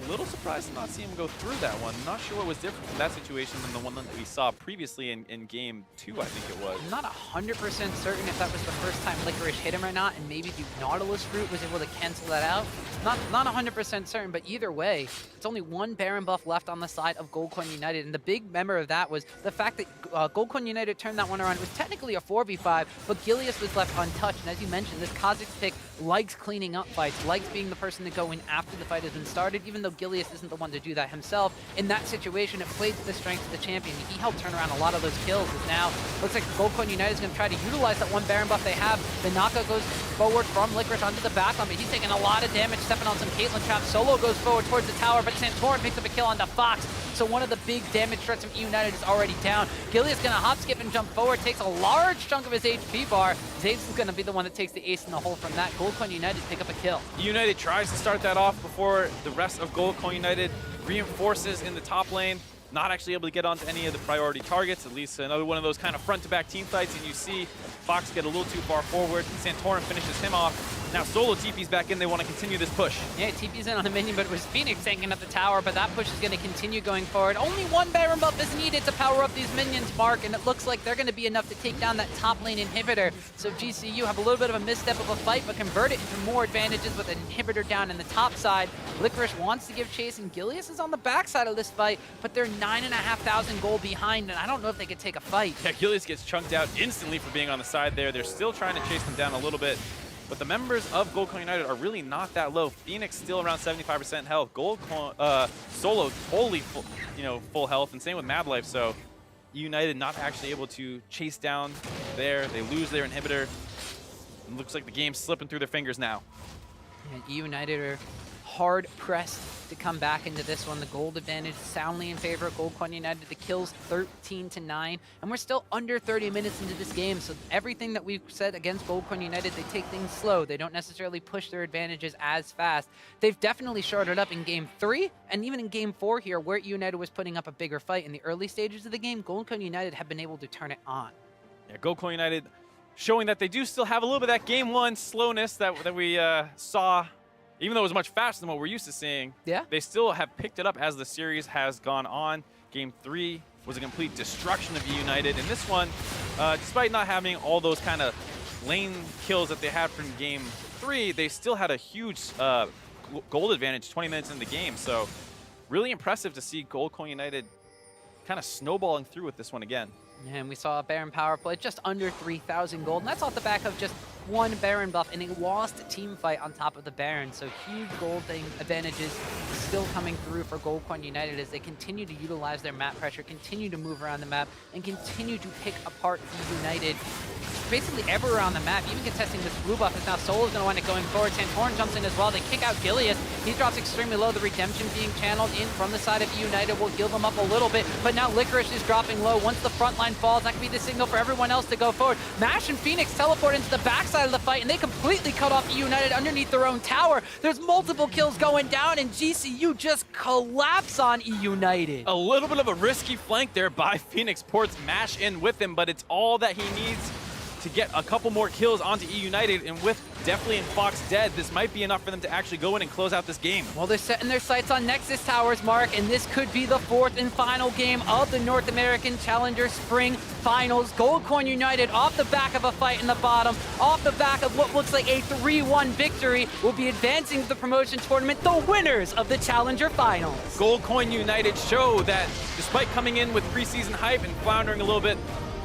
A little surprised to not see him go through that one. Not sure what was different from that situation than the one that we saw previously in game 2, I think it was. I'm not 100% certain if that was the first time Licorice hit him or not, and maybe the Nautilus route was able to cancel that out. Not 100% certain, but either way, it's only one Baron buff left on the side of Gold Coin United, and the big member of that was the fact that Gold Coin United turned that one around. It was technically a 4v5, but Gilius was left untouched, and as you mentioned, this Kha'Zix pick likes cleaning up fights, likes being the person to go in after the fight has been started, even even though Gilius isn't the one to do that himself, in that situation, it played to the strength of the champion. He helped turn around a lot of those kills. As now, looks like Goldcoin United is going to try to utilize that one Baron buff they have. The Naka goes forward from Licorice onto the backline, but he's taking a lot of damage, stepping on some Caitlyn traps. Solo goes forward towards the tower, but Santorin picks up a kill onto Fox. So one of the big damage threats from eUnited is already down. Gilius going to hop, skip, and jump forward, takes a large chunk of his HP bar. Zaves is going to be the one that takes the ace in the hole from that. Goldcoin United pick up a kill. eUnited tries to start that off before the rest of Goldcoin United reinforces in the top lane. Not actually able to get onto any of the priority targets, at least another one of those kind of front-to-back team fights, and you see Fox get a little too far forward. Santorin finishes him off. Now Solo TP's back in, they want to continue this push. Yeah, TP's in on the minion, but it was Phoenix tanking up the tower, but that push is going to continue going forward. Only one Baron buff is needed to power up these minions, Mark, and it looks like they're going to be enough to take down that top lane inhibitor. So GCU have a little bit of a misstep of a fight, but convert it into more advantages with an inhibitor down in the top side. Licorice wants to give chase, and Gilius is on the backside of this fight, but they're 9,500 gold behind, and I don't know if they could take a fight. Yeah, Gilius gets chunked out instantly for being on the side there. They're still trying to chase them down a little bit. But the members of Goldcoin United are really not that low. Phoenix still around 75% health. Solo totally full health, and same with Mad Life. So United not actually able to chase down there. They lose their inhibitor. It looks like the game's slipping through their fingers now. And eUnited are hard pressed to come back into this one. The gold advantage soundly in favor of Goldcoin United. The kills 13-9, and we're still under 30 minutes into this game. So everything that we've said against Goldcoin United, they take things slow. They don't necessarily push their advantages as fast. They've definitely shorted up in Game 3 and even in Game 4 here, where eUnited was putting up a bigger fight in the early stages of the game. Goldcoin United have been able to turn it on. Yeah, Goldcoin United showing that they do still have a little bit of that Game 1 slowness that we saw. Even though it was much faster than what we're used to seeing, yeah, they still have picked it up as the series has gone on. Game 3 was a complete destruction of eUnited. And this one, despite not having all those kind of lane kills that they had from Game 3, they still had a huge gold advantage 20 minutes in the game. So really impressive to see Goldcoin United kind of snowballing through with this one again. And we saw a Baron power play just under 3,000 gold, and that's off the back of just one Baron buff and a lost team fight on top of the Baron. So huge gold advantages still coming through for Goldcoin United as they continue to utilize their map pressure, continue to move around the map, and continue to pick apart eUnited basically everywhere on the map, even contesting this blue buff. As now Solo's going to wind up going forward. Santorin jumps in as well. They kick out Gilius. He drops extremely low. The redemption being channeled in from the side of eUnited will heal them up a little bit, but now Licorice is dropping low. Once the front line falls, that can be the signal for everyone else to go forward. Mash and Phoenix teleport into the backside of the fight, and they completely cut off eUnited underneath their own tower. There's multiple kills going down, and GCU just collapse on eUnited. A little bit of a risky flank there by Phoenix. Ports Mash in with him, but it's all that he needs to get a couple more kills onto eUnited, and with Definitely and Fox dead, this might be enough for them to actually go in and close out this game. Well, they're setting their sights on Nexus Towers, Mark, and this could be the fourth and final game of the North American Challenger Spring Finals. Goldcoin United, off the back of a fight in the bottom, off the back of what looks like a 3-1 victory, will be advancing to the promotion tournament, the winners of the Challenger Finals. Goldcoin United show that despite coming in with preseason hype and floundering a little bit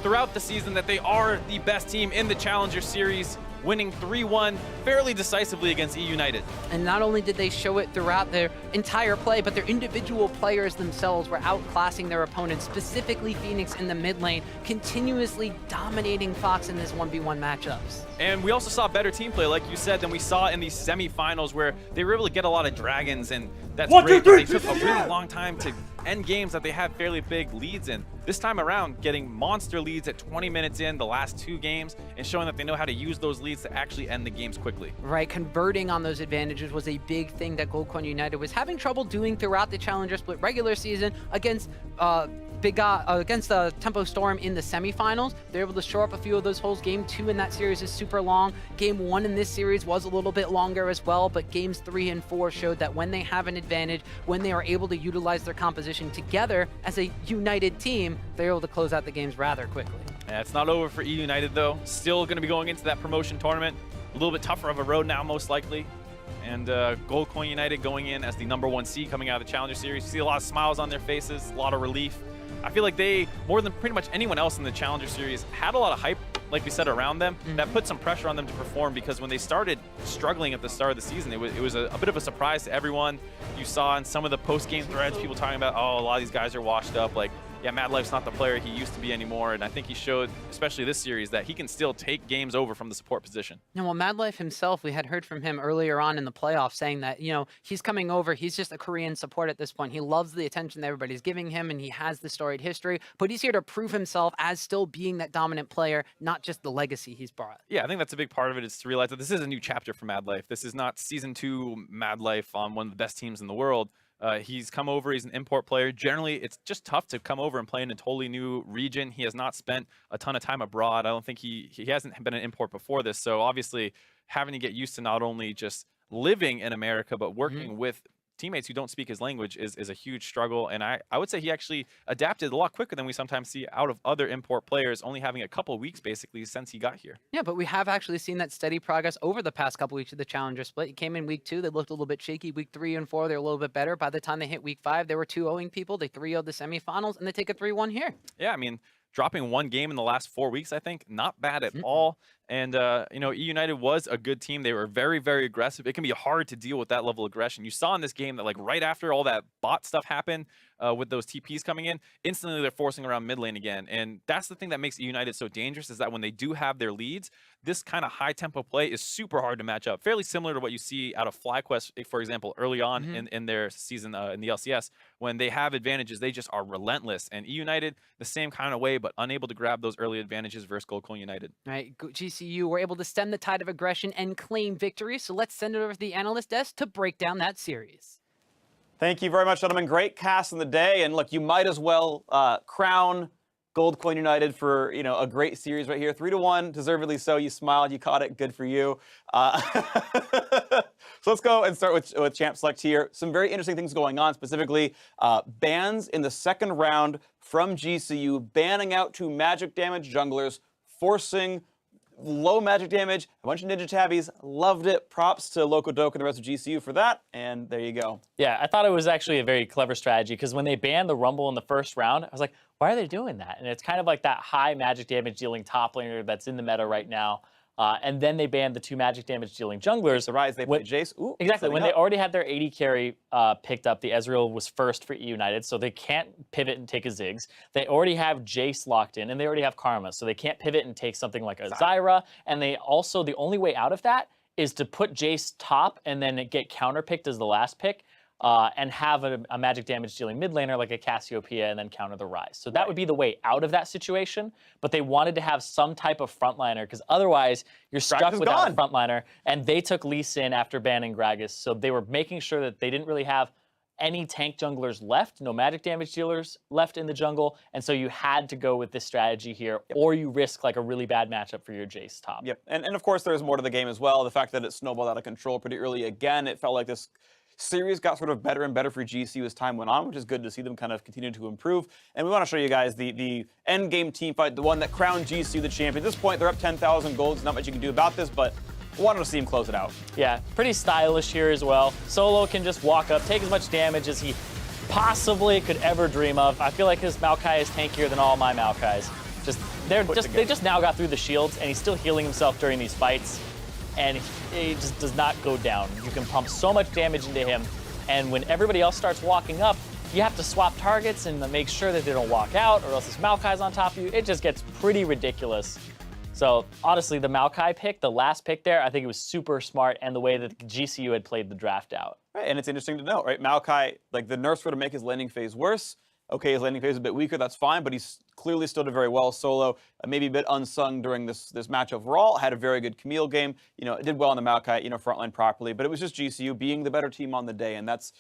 throughout the season, that they are the best team in the Challenger Series, winning 3-1 fairly decisively against eUnited. And not only did they show it throughout their entire play, but their individual players themselves were outclassing their opponents, specifically Phoenix in the mid lane, continuously dominating Fox in this 1v1 matchups. And we also saw better team play, like you said, than we saw in these semifinals, where they were able to get a lot of dragons, and that's great, but they took a really long time to end games that they had fairly big leads in. This time around, getting monster leads at 20 minutes in the last two games, and showing that they know how to use those leads to actually end the games quickly. Right, converting on those advantages was a big thing that Goldcoin United was having trouble doing throughout the Challenger Split regular season against Tempo Storm in the semifinals. They're able to shore up a few of those holes. Game 2 in that series is super long. Game 1 in this series was a little bit longer as well, but games 3 and 4 showed that when they have an advantage, when they are able to utilize their composition together as a united team, they're able to close out the games rather quickly. Yeah, it's not over for eUnited though. Still going to be going into that promotion tournament. A little bit tougher of a road now, most likely. And Goldcoin United going in as the #1 seed coming out of the Challenger Series. You see a lot of smiles on their faces, a lot of relief. I feel like they, more than pretty much anyone else in the Challenger Series, had a lot of hype like we said, around them, that put some pressure on them to perform, because when they started struggling at the start of the season, it was a bit of a surprise to everyone. You saw in some of the post-game threads people talking about, oh, a lot of these guys are washed up, like, yeah, MadLife's not the player he used to be anymore, and I think he showed, especially this series, that he can still take games over from the support position. No, well, MadLife himself, we had heard from him earlier on in the playoffs saying that, you know, he's coming over, he's just a Korean support at this point. He loves the attention that everybody's giving him, and he has the storied history, but he's here to prove himself as still being that dominant player, not just the legacy he's brought. Yeah, I think that's a big part of it, is to realize that this is a new chapter for MadLife. This is not Season 2 MadLife on one of the best teams in the world. He's come over, he's an import player. Generally, it's just tough to come over and play in a totally new region. He has not spent a ton of time abroad. I don't think he hasn't been an import before this. So obviously, having to get used to not only just living in America, but working with teammates who don't speak his language is a huge struggle. And I would say he actually adapted a lot quicker than we sometimes see out of other import players, only having a couple weeks basically since he got here. Yeah, but we have actually seen that steady progress over the past couple weeks of the Challenger split. He came in week 2, they looked a little bit shaky. Week 3 and 4, they're a little bit better. By the time they hit week 5, they were 2-0ing people. They 3-0'd the semifinals, and they take a 3-1 here. Yeah, I mean, dropping one game in the last 4 weeks, I think, not bad at all. And, you know, eUnited was a good team. They were very, very aggressive. It can be hard to deal with that level of aggression. You saw in this game that, like, right after all that bot stuff happened with those TPs coming in, instantly they're forcing around mid lane again. And that's the thing that makes eUnited so dangerous, is that when they do have their leads, this kind of high-tempo play is super hard to match up. Fairly similar to what you see out of FlyQuest, for example, early on in their season in the LCS. When they have advantages, they just are relentless. And eUnited, the same kind of way, but unable to grab those early advantages versus Gold United. Right, GCU were able to stem the tide of aggression and claim victory. So let's send it over to the analyst desk to break down that series. Thank you very much, gentlemen. Great cast in the day. And look, you might as well crown Gold United for, you know, a great series right here. 3-1, deservedly so. You smiled, you caught it. Good for you. So let's go and start with Champ Select here. Some very interesting things going on, specifically bans in the second round from GCU, banning out 2 magic damage junglers, forcing low magic damage. A bunch of Ninja Tabbies loved it. Props to Loco Doke and the rest of GCU for that. And there you go. Yeah, I thought it was actually a very clever strategy, because when they banned the Rumble in the first round, I was like, why are they doing that? And it's kind of like that high magic damage dealing top laner that's in the meta right now. And then they banned the 2 magic damage dealing junglers. The Rise, they put Jace. Ooh, exactly. When they already had their 80 carry picked up, the Ezreal was first for eUnited, so they can't pivot and take a Ziggs. They already have Jace locked in, and they already have Karma, so they can't pivot and take something like a Zyra. And they also, the only way out of that is to put Jace top and then get counter-picked as the last pick. And have a magic damage dealing mid laner like a Cassiopeia and then counter the Rise. So that would be the way out of that situation, but they wanted to have some type of frontliner, because otherwise you're stuck without a frontliner, and they took Lee Sin after banning Gragas, so they were making sure that they didn't really have any tank junglers left, no magic damage dealers left in the jungle, and so you had to go with this strategy here, or you risk like a really bad matchup for your Jace top. Yep, and of course there's more to the game as well. The fact that it snowballed out of control pretty early again, it felt like this series got sort of better and better for GCU as time went on, which is good to see them kind of continue to improve. And we want to show you guys the end game team fight, the one that crowned GCU the champion. At this point, they're up 10,000 gold. There's not much you can do about this, but we wanted to see him close it out. Yeah, pretty stylish here as well. Solo can just walk up, take as much damage as he possibly could ever dream of. I feel like his Maokai is tankier than all my Maokais. They just now got through the shields, and he's still healing himself during these fights. And he just does not go down. You can pump so much damage into him, and when everybody else starts walking up, you have to swap targets and make sure that they don't walk out, or else this Maokai's on top of you. It just gets pretty ridiculous. So honestly, the Maokai pick, the last pick there, I think it was super smart, and the way that GCU had played the draft out. Right, and it's interesting to note, right? Maokai, like, the nerfs were to make his landing phase worse. Okay, his landing phase is a bit weaker, that's fine, but he's clearly still did very well solo. Maybe a bit unsung during this match overall. Had a very good Camille game. You know, did well on the Maokai, you know, frontline properly, but it was just GCU being the better team on the day, and that's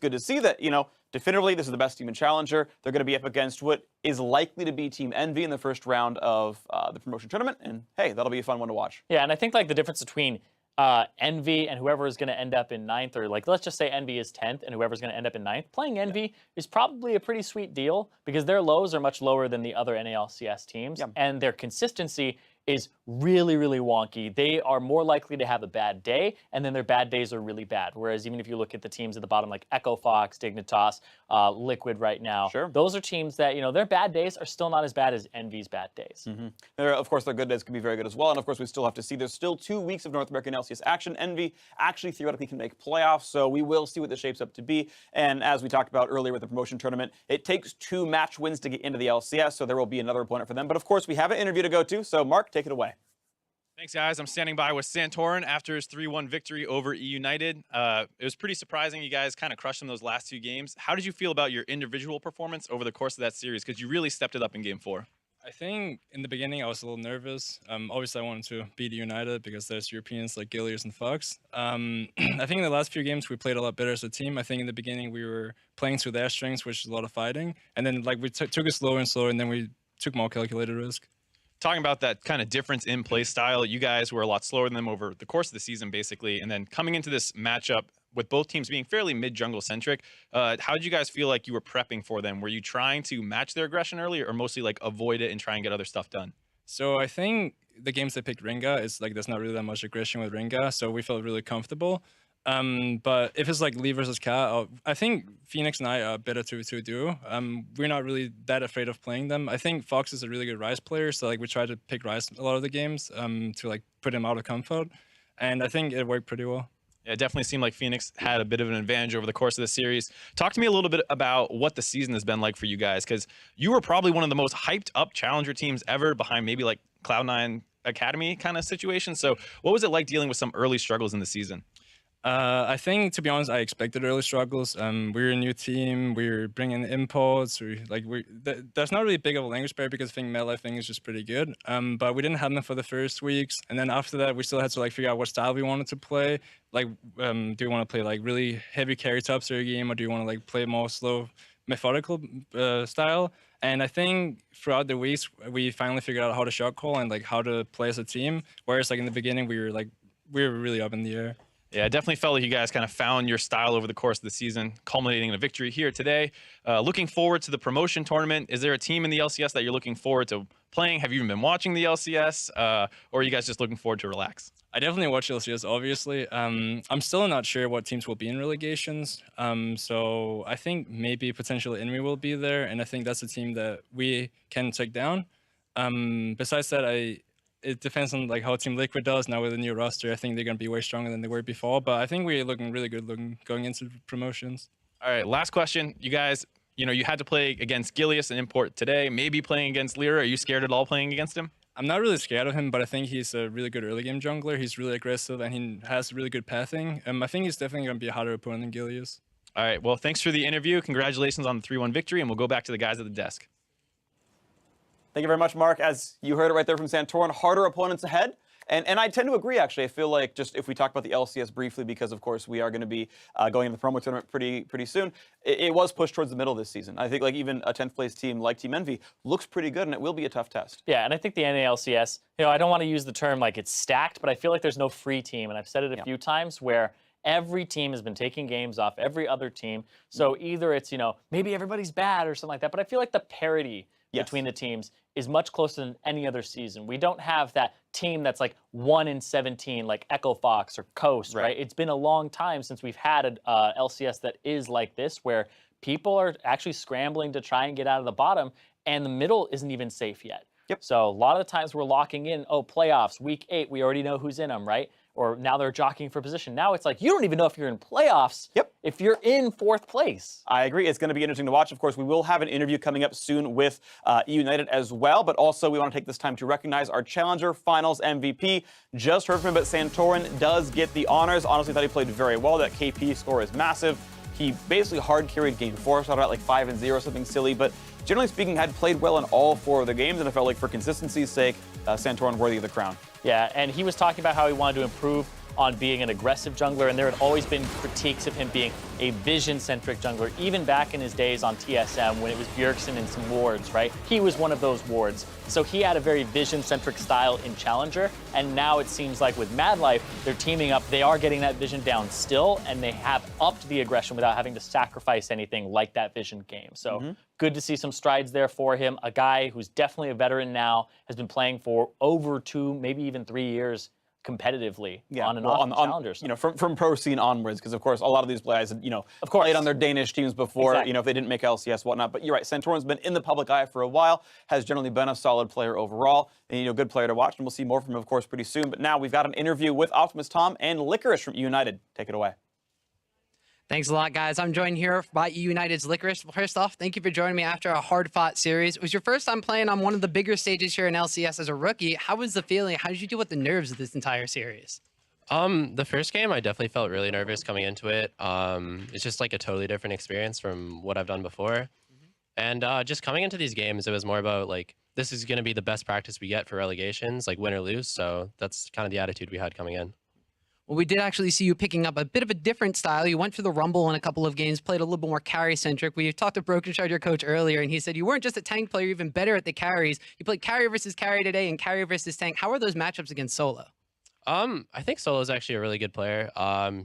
good to see that, you know, definitively this is the best team in Challenger. They're going to be up against what is likely to be Team Envy in the first round of the promotion tournament, and hey, that'll be a fun one to watch. Yeah, and I think like the difference between Envy and whoever is going to end up in 9th, or like let's just say Envy is 10th and whoever's going to end up in 9th, playing Envy is probably a pretty sweet deal, because their lows are much lower than the other NALCS teams, and their consistency is really, really wonky. They are more likely to have a bad day, and then their bad days are really bad. Whereas even if you look at the teams at the bottom, like Echo Fox, Dignitas, Liquid right now, those are teams that, their bad days are still not as bad as Envy's bad days. Of course, their good days can be very good as well. And of course, we still have to see. There's still 2 weeks of North American LCS action. Envy actually theoretically can make playoffs, so we will see what this shapes up to be. And as we talked about earlier with the promotion tournament, it takes 2 match wins to get into the LCS, so there will be another opponent for them. But of course, we have an interview to go to, so Mark, take it away. Thanks, guys. I'm standing by with Santorin after his 3-1 victory over eUnited. It was pretty surprising. You guys kind of crushed them those last 2 games. How did you feel about your individual performance over the course of that series? Because you really stepped it up in Game 4. I think in the beginning I was a little nervous. Obviously, I wanted to beat eUnited because there's Europeans like Gilius and Fox. I think in the last few games we played a lot better as a team. I think in the beginning we were playing to their strengths, which is a lot of fighting. And then we took it slower and slower, and then we took more calculated risk. Talking about that kind of difference in play style, you guys were a lot slower than them over the course of the season, basically. And then coming into this matchup with both teams being fairly mid-jungle centric, how did you guys feel like you were prepping for them? Were you trying to match their aggression early, or mostly like avoid it and try and get other stuff done? So I think the games that picked Ringa, it's like there's not really that much aggression with Ringa, so we felt really comfortable. But if it's like Lee versus Ka, I think Phoenix and I are better to do. We're not really that afraid of playing them. I think Fox is a really good Ryze player, so like we try to pick Ryze a lot of the games to like put him out of comfort, and I think it worked pretty well. Yeah, it definitely seemed like Phoenix had a bit of an advantage over the course of the series. Talk to me a little bit about what the season has been like for you guys, because you were probably one of the most hyped up challenger teams ever, behind maybe like Cloud9 Academy kind of situation. So what was it like dealing with some early struggles in the season? I think, to be honest, I expected early struggles. We're a new team. We're bringing imports. There's not really big of a language barrier because I think melee thing is just pretty good. But we didn't have them for the first weeks, and then after that, we still had to like figure out what style we wanted to play. Like, do you want to play like really heavy carry top early game, or do you want to like play more slow, methodical style? And I think throughout the weeks, we finally figured out how to shot call and like how to play as a team. Whereas like in the beginning, we were really up in the air. Yeah, I definitely felt like you guys kind of found your style over the course of the season, culminating in a victory here today. Looking forward to the promotion tournament. Is there a team in the LCS that you're looking forward to playing? Have you even been watching the LCS? Or are you guys just looking forward to relax? I definitely watch LCS, obviously. I'm still not sure what teams will be in relegations. So I think maybe potentially Enemy will be there, and I think that's a team that we can take down. Besides that, it depends on like how Team Liquid does now with the new roster. I think they're going to be way stronger than they were before, but I think we're looking really good going into promotions. All right, last question. You guys, you had to play against Gilius and Import today, maybe playing against Lyra. Are you scared at all playing against him? I'm not really scared of him, but I think he's a really good early game jungler. He's really aggressive, and he has really good pathing. I think he's definitely going to be a harder opponent than Gilius. All right, well, thanks for the interview. Congratulations on the 3-1 victory, and we'll go back to the guys at the desk. Thank you very much, Mark. As you heard it right there from Santorin, harder opponents ahead. And I tend to agree, actually. I feel like just if we talk about the LCS briefly, because, of course, we are going to be going in the promo tournament pretty soon, it was pushed towards the middle this season. I think like even a 10th place team like Team Envy looks pretty good, and it will be a tough test. Yeah, and I think the NALCS, I don't want to use the term like it's stacked, but I feel like there's no free team. And I've said it a few times where every team has been taking games off every other team. So either it's, maybe everybody's bad or something like that, but I feel like the parity between the teams is much closer than any other season. We don't have that team that's like 1-17, like Echo Fox or Coast, right? It's been a long time since we've had an LCS that is like this, where people are actually scrambling to try and get out of the bottom, and the middle isn't even safe yet. So a lot of the times we're locking in, playoffs, week 8, we already know who's in them, right? Or now they're jockeying for position. Now it's like, you don't even know if you're in playoffs if you're in 4th place. I agree. It's going to be interesting to watch. Of course, we will have an interview coming up soon with eUnited as well, but also we want to take this time to recognize our Challenger Finals MVP. Just heard from him, but Santorin does get the honors. Honestly, thought he played very well. That KP score is massive. He basically hard carried Game 4, started out like 5-0, something silly, but generally speaking, had played well in all 4 of the games, and it felt like for consistency's sake, Santorin worthy of the crown. Yeah, and he was talking about how he wanted to improve on being an aggressive jungler, and there had always been critiques of him being a vision-centric jungler, even back in his days on TSM when it was Bjergsen and some wards, right? He was one of those wards. So he had a very vision-centric style in Challenger, and now it seems like with Mad Life, they're teaming up. They are getting that vision down still, and they have upped the aggression without having to sacrifice anything like that vision game. So good to see some strides there for him. A guy who's definitely a veteran now, has been playing for over 2, maybe even 3 years competitively on and off Challengers. You know, from pro scene onwards, because of course a lot of these players, you know, of course, played on their Danish teams before, you know, if they didn't make LCS, whatnot. But you're right, Santorin's been in the public eye for a while, has generally been a solid player overall, and, you know, good player to watch, and we'll see more from him, of course, pretty soon. But now we've got an interview with Optimus Tom and Licorice from eUnited. Take it away. Thanks a lot, guys. I'm joined here by eUnited's Licorice. First off, thank you for joining me after a hard-fought series. It was your first time playing on one of the bigger stages here in LCS as a rookie. How was the feeling? How did you deal with the nerves of this entire series? The first game, I definitely felt really nervous coming into it. It's just like a totally different experience from what I've done before. And just coming into these games, it was more about like, this is going to be the best practice we get for relegations, like win or lose. So that's kind of the attitude we had coming in. Well, we did actually see you picking up a bit of a different style. You went for the Rumble in a couple of games, played a little bit more carry-centric. We talked to Broken Shard, your coach, earlier, and he said you weren't just a tank player, you're even better at the carries. You played carry versus carry today and carry versus tank. How are those matchups against Solo? I think Solo's actually a really good player.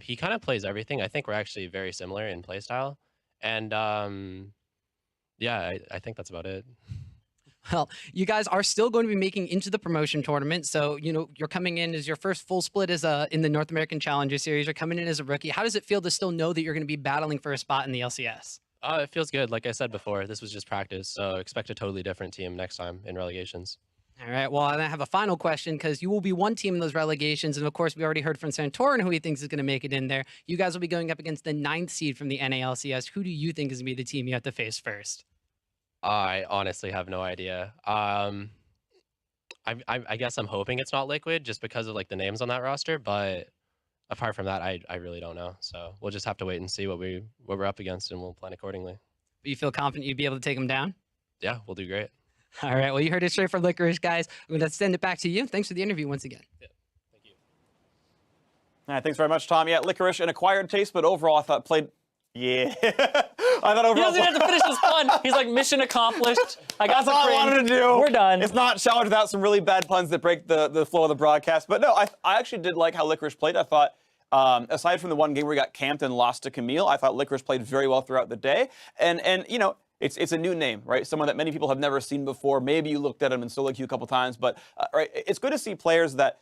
He kind of plays everything. I think we're actually very similar in playstyle. And yeah, I think that's about it. Well, you guys are still going to be making into the promotion tournament. So, you know, you're coming in as your first full split as in the North American Challenger Series. You're coming in as a rookie. How does it feel to still know that you're going to be battling for a spot in the LCS? It feels good. Like I said before, this was just practice. So expect a totally different team next time in relegations. All right. Well, I have a final question because you will be one team in those relegations. And of course, we already heard from Santorin who he thinks is going to make it in there. You guys will be going up against the 9th seed from the NALCS. Who do you think is going to be the team you have to face first? I honestly have no idea. I guess I'm hoping it's not Liquid just because of like the names on that roster, but apart from that, I really don't know. So we'll just have to wait and see what we're up against, and we'll plan accordingly. But you feel confident you'd be able to take them down? Yeah, we'll do great. All right. Well, you heard it straight from Licorice, guys. I'm going to send it back to you. Thanks for the interview once again. Yeah, thank you. All right, thanks very much, Tom. Yeah, Licorice, an acquired taste, but overall I thought played... Yeah. I thought overall... He doesn't have to finish his pun. He's like, mission accomplished. I got That's all I wanted to do. We're done. It's not challenge without some really bad puns that break the flow of the broadcast. But no, I actually did like how Licorice played. I thought, aside from the one game where he got camped and lost to Camille, I thought Licorice played very well throughout the day. And you know, it's a new name, right? Someone that many people have never seen before. Maybe you looked at him in solo queue a couple times, but right, it's good to see players that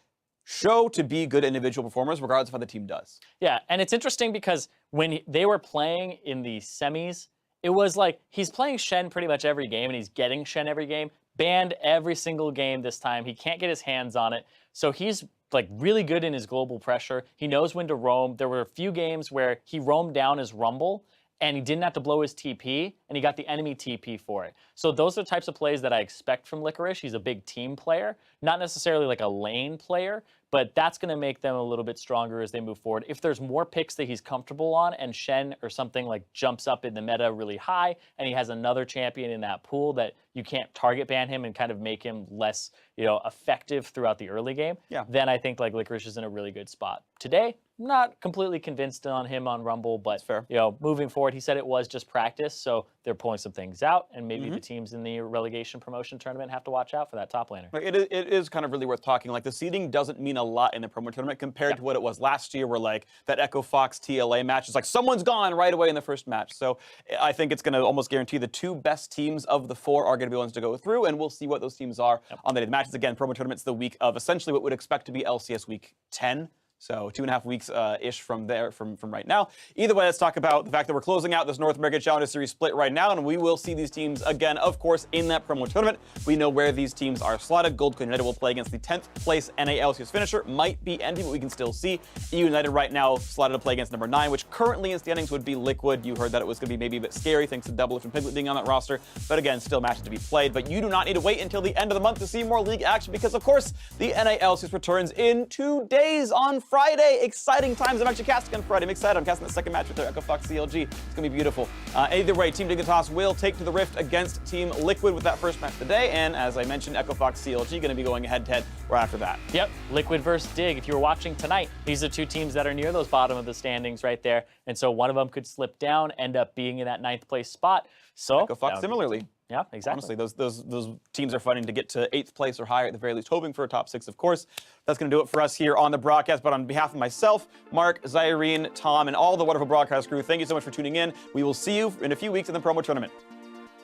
show to be good individual performers, regardless of how the team does. Yeah, and it's interesting because when they were playing in the semis, it was like he's playing Shen pretty much every game, and he's getting Shen every game. Banned every single game this time. He can't get his hands on it. So he's like really good in his global pressure. He knows when to roam. There were a few games where he roamed down his Rumble, and he didn't have to blow his TP, and he got the enemy TP for it. So those are the types of plays that I expect from Licorice. He's a big team player, not necessarily like a lane player, but that's going to make them a little bit stronger as they move forward. If there's more picks that he's comfortable on, and Shen or something like jumps up in the meta really high, and he has another champion in that pool that you can't target ban him and kind of make him less, you know, effective throughout the early game, then I think like Licorice is in a really good spot. Today, not completely convinced on him on Rumble, but you know, moving forward, he said it was just practice, so they're pulling some things out, and maybe the teams in the relegation promotion tournament have to watch out for that top laner. It is kind of really worth talking. Like, the seeding doesn't mean a lot in the promo tournament compared to what it was last year, where like that Echo Fox TLA match is like someone's gone right away in the first match. So I think it's going to almost guarantee the 2 best teams of the 4 are going to be ones to go through, and we'll see what those teams are on the day of the matches. Again, promo tournament's the week of essentially what would expect to be LCS week 10. So 2.5 weeks ish from there, from right now. Either way, let's talk about the fact that we're closing out this North American Challenger Series split right now, and we will see these teams again, of course, in that promo tournament. We know where these teams are slotted. Gold Coin United will play against the 10th place NALCS finisher. Might be Envy, but we can still see. eUnited right now slotted to play against number 9, which currently in standings would be Liquid. You heard that it was going to be maybe a bit scary thanks to Double and Piglet being on that roster. But again, still matches to be played. But you do not need to wait until the end of the month to see more league action because, of course, the NALCS returns in 2 days on Friday. Exciting times. I'm actually casting on Friday. I'm excited. I'm casting the second match with their Echo Fox CLG. It's going to be beautiful. Either way, Team Dignitas will take to the Rift against Team Liquid with that first match of the day. And as I mentioned, Echo Fox CLG going to be going head-to-head right after that. Yep, Liquid versus Dig. If you were watching tonight, these are two teams that are near those bottom of the standings right there. And so one of them could slip down, end up being in that 9th place spot. So Echo Fox similarly. Yeah, exactly. Honestly, those teams are fighting to get to 8th place or higher at the very least, hoping for a top 6, of course. That's going to do it for us here on the broadcast. But on behalf of myself, Mark, Zyrene, Tom, and all the wonderful broadcast crew, thank you so much for tuning in. We will see you in a few weeks in the promo tournament.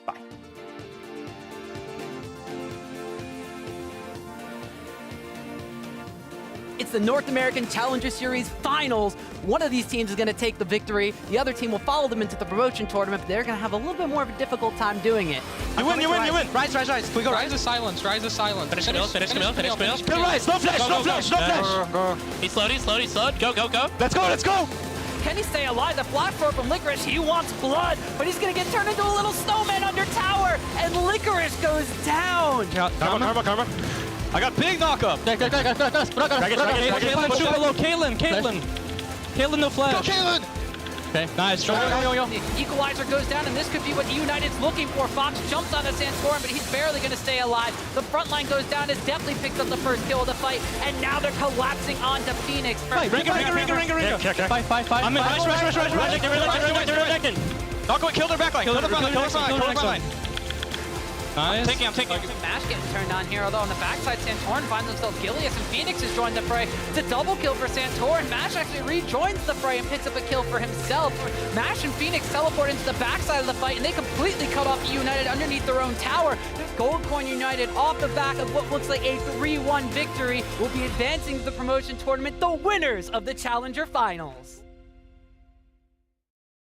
Bye. It's the North American Challenger Series Finals. One of these teams is going to take the victory. The other team will follow them into the promotion tournament, but they're going to have a little bit more of a difficult time doing it. You win. Rise. Can we go Rise of silence. Finish Kill Rise. No flash. He's slowed. Go. Let's go. Can he stay alive? The flash throw from Licorice, he wants blood, but he's going to get turned into a little snowman under tower, and Licorice goes down. Karma. I got big knockup. Caitlyn, shoot below. Caitlyn, no flash. Go, Caitlyn. Okay, nice. The equalizer goes down, and this could be what eUnited's looking for. Fox jumps on the Santorin, but he's barely going to stay alive. The front line goes down, as definitely picks up the first kill of the fight, and now they're collapsing onto Phoenix. Ringer. Fight. I'm in. Rush. Not going. Kill their backline. Kill their backline. Nice. I'm taking. Mash getting turned on here, although on the backside, Santorin finds himself Gilius, and Phoenix has joined the fray. It's a double kill for Santorin. Mash actually rejoins the fray and picks up a kill for himself. Mash and Phoenix teleport into the backside of the fight, and they completely cut off eUnited underneath their own tower. Gold Coin United, off the back of what looks like a 3-1 victory, will be advancing to the promotion tournament, the winners of the Challenger Finals.